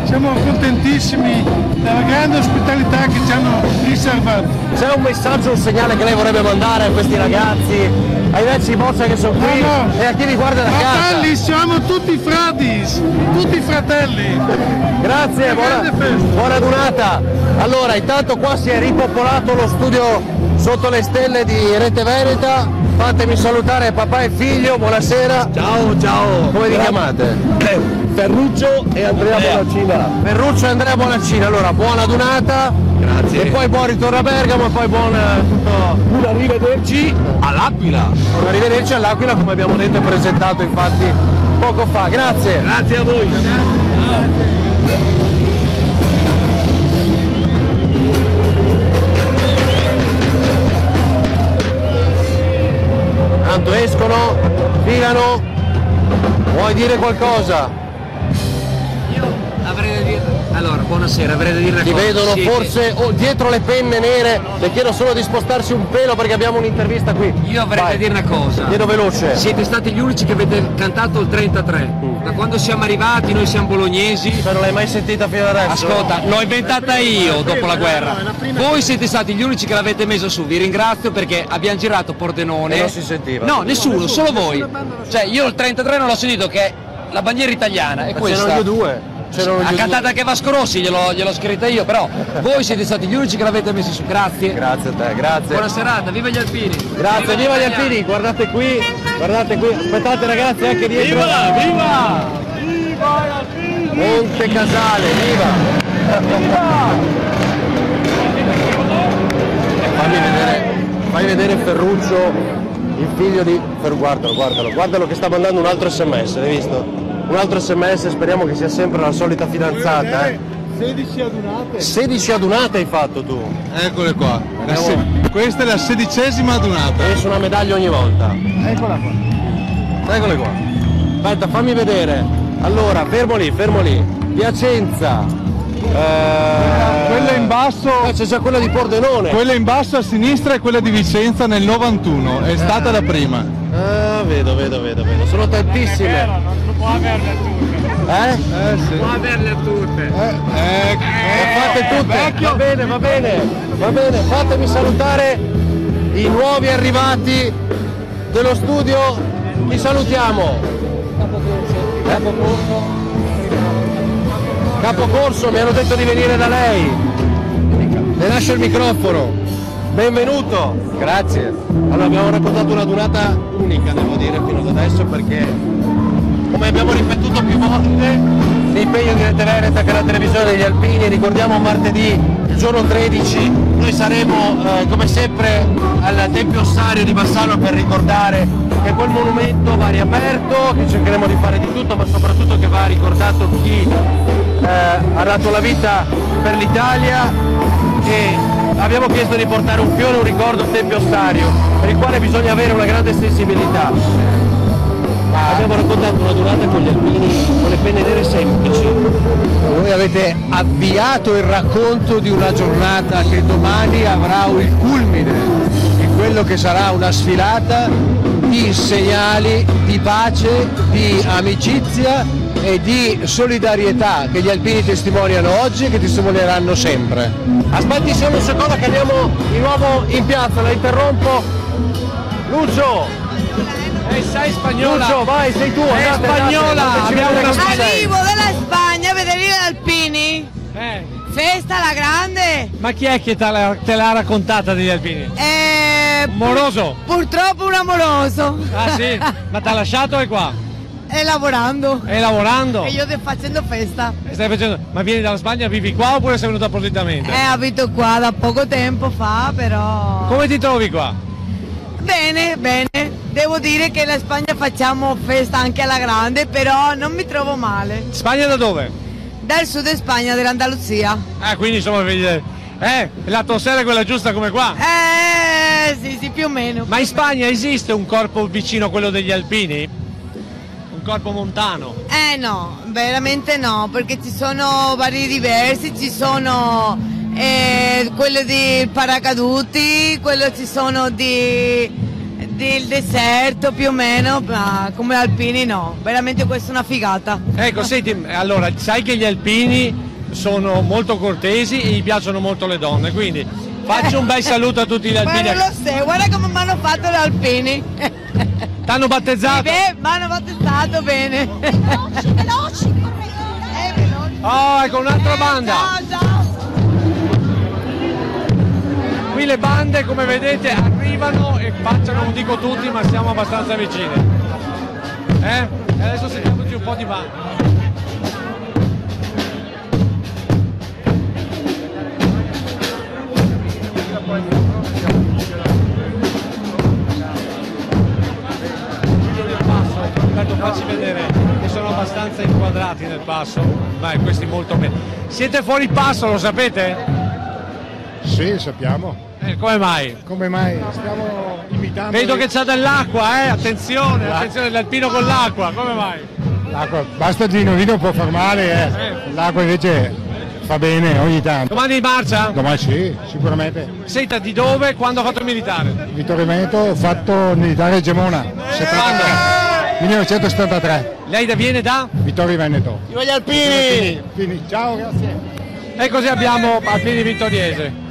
siamo contentissimi della grande ospitalità che ci hanno riservato. C'è un messaggio, un segnale che lei vorrebbe mandare a questi ragazzi, ai vecchi boccia che sono qui e a chi vi guarda da casa? Fratelli, siamo tutti fratis, tutti fratelli. Grazie, buona donata. Allora, intanto qua si è ripopolato lo studio sotto le stelle di Rete Veneta. Fatemi salutare papà e figlio, buonasera. Ciao, ciao. Come vi chiamate? Ferruccio e Andrea Bonaccina. Ferruccio e Andrea Bonaccina, allora buona donata. Grazie. E poi buon ritorno a Bergamo e poi buon tutto. Un arrivederci all'Aquila. Un arrivederci all'Aquila, come abbiamo detto e presentato infatti poco fa. Grazie. Grazie a voi. Tanto escono, filano. Vuoi dire qualcosa? Avrei da dire. Allora, buonasera, avrei da dire una Ti cosa. vedono forse dietro le penne nere, le chiedo solo di spostarsi un pelo perché abbiamo un'intervista qui. Io avrei da dire una cosa. Chiedo veloce. Siete stati gli unici che avete cantato il 33. Da quando siamo arrivati, noi siamo bolognesi. Non l'hai mai sentita fino adesso? Ascolta, l'ho inventata io dopo la guerra. Voi siete stati gli unici che l'avete messa su, vi ringrazio perché abbiamo girato Pordenone. E non si sentiva. No, nessuno, solo voi. Cioè, io il 33 non l'ho sentito, che è la bandiera italiana, è questa. C'erano gli due. Ha cantato anche Vasco Rossi, gliel'ho scritta io, però voi siete stati gli unici che l'avete messi su. Grazie. Grazie a te, grazie. Buona serata, viva gli alpini. Grazie, viva gli alpini, guardate qui, aspettate ragazzi anche dietro. Viva, viva! Viva gli alpini! Monte Casale, viva! Fai vedere Ferruccio, il figlio di guardalo che sta mandando un altro sms, l'hai visto? Un altro sms, speriamo che sia sempre la solita fidanzata. 16 adunate. 16 adunate hai fatto tu. Eccole qua. Questa è la 16ª adunata. Penso una medaglia ogni volta. Eccola qua. Eccole qua. Aspetta, fammi vedere. Allora, fermo lì. Piacenza. Quella in basso. C'è già quella di Pordenone. Quella in basso a sinistra è quella di Vicenza nel 91. È stata la prima. Ah, vedo. Sono tantissime. Non può averle tutte. Sì. Può averle tutte. Fate tutte. Va bene. Fatemi salutare i nuovi arrivati dello studio. Chi salutiamo? Capocorso, mi hanno detto di venire da lei. Le lascio il microfono. Benvenuto. Grazie. Allora, abbiamo raccontato una donata unica, devo dire, fino ad adesso, perché come abbiamo ripetuto più volte, l'impegno di Rete Veneta che è la televisione degli alpini. Ricordiamo martedì, il giorno 13, noi saremo come sempre al Tempio Ossario di Bassano per ricordare che quel monumento va riaperto, che cercheremo di fare di tutto, ma soprattutto che va ricordato chi ha dato la vita per l'Italia, e abbiamo chiesto di portare un fiore, un ricordo al Tempio Ossario, per il quale bisogna avere una grande sensibilità. Abbiamo raccontato una donata con gli alpini con le penne nere semplici. Voi avete avviato il racconto di una giornata che domani avrà il culmine in quello che sarà una sfilata di segnali di pace, di amicizia e di solidarietà che gli alpini testimoniano oggi e che testimonieranno sempre. Aspetti solo un secondo che andiamo di nuovo in piazza, la interrompo. Lucio! Sei spagnola. Lucio, vai, sei tu. È spagnola. Abbiamo una Arrivo dalla Spagna a vedere gli alpini. Festa alla grande. Ma chi è che te l'ha raccontata degli alpini? Moroso. Purtroppo un amoroso. Ah sì? Ma ti ha lasciato o è qua? È lavorando. È lavorando? E io sto facendo festa. Stai facendo? Ma vieni dalla Spagna, vivi qua oppure sei venuto appositamente? Abito qua da poco tempo fa, però. Come ti trovi qua? Bene. Devo dire che in Spagna facciamo festa anche alla grande, però non mi trovo male. Spagna da dove? Dal sud Spagna, dell'Andalusia. Quindi insomma la tossera è quella giusta come qua? Sì, più o meno. Ma in Spagna esiste un corpo vicino a quello degli alpini? Un corpo montano? No, veramente no, perché ci sono vari diversi, ci sono quello di paracaduti, quello ci sono del deserto più o meno, ma come alpini no, veramente questa è una figata. Ecco, senti, allora, sai che gli alpini sono molto cortesi e gli piacciono molto le donne, quindi faccio un bel saluto a tutti gli alpini. Ma non lo so, guarda come mi hanno fatto gli alpini. T'hanno battezzato? Sì, mi hanno battezzato bene. Veloci, Oh, ecco un'altra banda. Ciao. Qui le bande, come vedete, arrivano e facciano, non dico tutti, ma siamo abbastanza vicini. E adesso sentiamoci un po' di bande. Facci vedere che sono abbastanza inquadrati nel passo, ma questi molto bene. Siete fuori passo, lo sapete? Sì, sappiamo. Come mai? Come mai? Stiamo imitando. Vedo che c'è dell'acqua, attenzione, attenzione, l'alpino con l'acqua, come mai? L'acqua, basta il vino può far male, L'acqua invece fa bene ogni tanto. Domani in marcia? Domani sì, sicuramente. Senta, di dove? Quando ha fatto il militare? Vittorio Veneto, ho fatto il militare a Gemona. 1973. Lei viene da? Vittorio Veneto. Viva gli alpini! Ciao, grazie. E così abbiamo Alpini Vittoriese.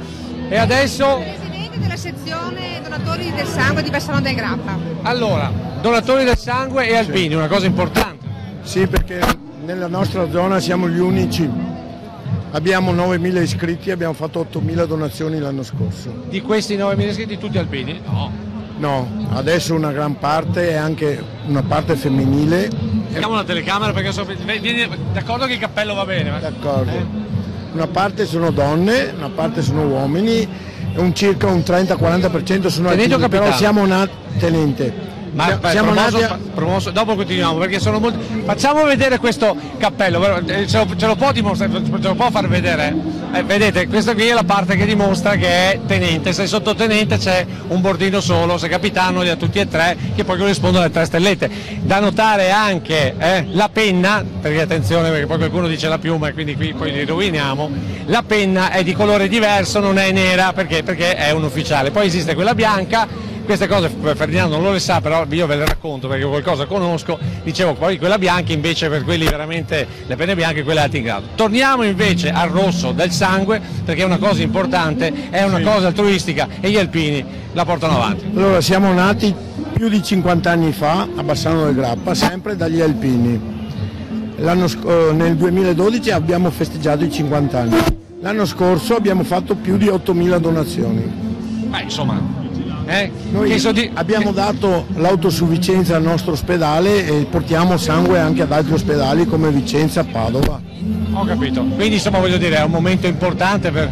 E adesso? Presidente della sezione donatori del sangue di Bassano del Grappa. Allora, donatori del sangue e alpini, una cosa importante. Sì, perché nella nostra zona siamo gli unici. Abbiamo 9.000 iscritti, abbiamo fatto 8.000 donazioni l'anno scorso. Di questi 9.000 iscritti tutti alpini? No. No, adesso una gran parte è anche una parte femminile. Mettiamo la telecamera perché vieni d'accordo che il cappello va bene. D'accordo. Una parte sono donne, una parte sono uomini, circa un 30-40% sono alpini, però siamo nati tenente. Ma siamo promosso, dopo continuiamo perché sono molti. Facciamo vedere questo cappello, ce lo può dimostrare, ce lo può far vedere? Vedete, questa qui è la parte che dimostra che è tenente, se è sottotenente c'è un bordino solo, se capitano li ha tutti e tre, che poi corrispondono alle 3 stellette. Da notare anche la penna, perché attenzione perché poi qualcuno dice la piuma e quindi qui poi li roviniamo, la penna è di colore diverso, non è nera perché è un ufficiale, poi esiste quella bianca. Queste cose Ferdinando non lo le sa, però io ve le racconto perché qualcosa conosco. Dicevo, poi quella bianca invece per quelli veramente, le penne bianche, quelle alti in grado. Torniamo invece al rosso del sangue perché è una cosa importante, è una cosa altruistica e gli alpini la portano avanti. Allora, siamo nati più di 50 anni fa a Bassano del Grappa, sempre dagli alpini. Nel 2012 abbiamo festeggiato i 50 anni. L'anno scorso abbiamo fatto più di 8.000 donazioni. Insomma... Noi abbiamo dato l'autosufficienza al nostro ospedale e portiamo sangue anche ad altri ospedali come Vicenza, Padova. Ho capito, quindi insomma voglio dire è un momento importante per...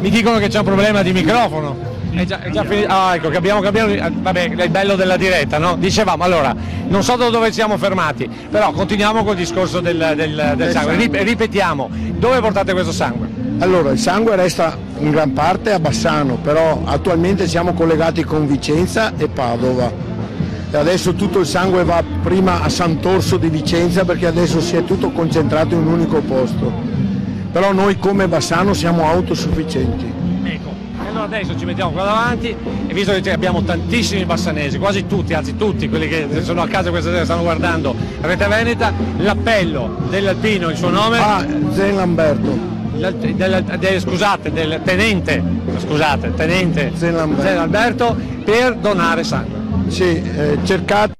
Mi dicono che c'è un problema di microfono. È già finito. Ecco che abbiamo cambiato, vabbè, è il bello della diretta, no? Dicevamo, allora, non so da dove siamo fermati, però continuiamo col discorso del sangue. Ripetiamo, dove portate questo sangue? Allora, il sangue resta in gran parte a Bassano, però attualmente siamo collegati con Vicenza e Padova. E adesso tutto il sangue va prima a Sant'Orso di Vicenza perché adesso si è tutto concentrato in un unico posto. Però noi come Bassano siamo autosufficienti. Ecco, e allora adesso ci mettiamo qua davanti e visto che abbiamo tantissimi bassanesi, quasi tutti, anzi tutti quelli che sono a casa questa sera stanno guardando Rete Veneta, l'appello dell'alpino, il suo nome? Zen Lamberto. Del tenente Zen Lamberto per donare sangue. Sì, cercate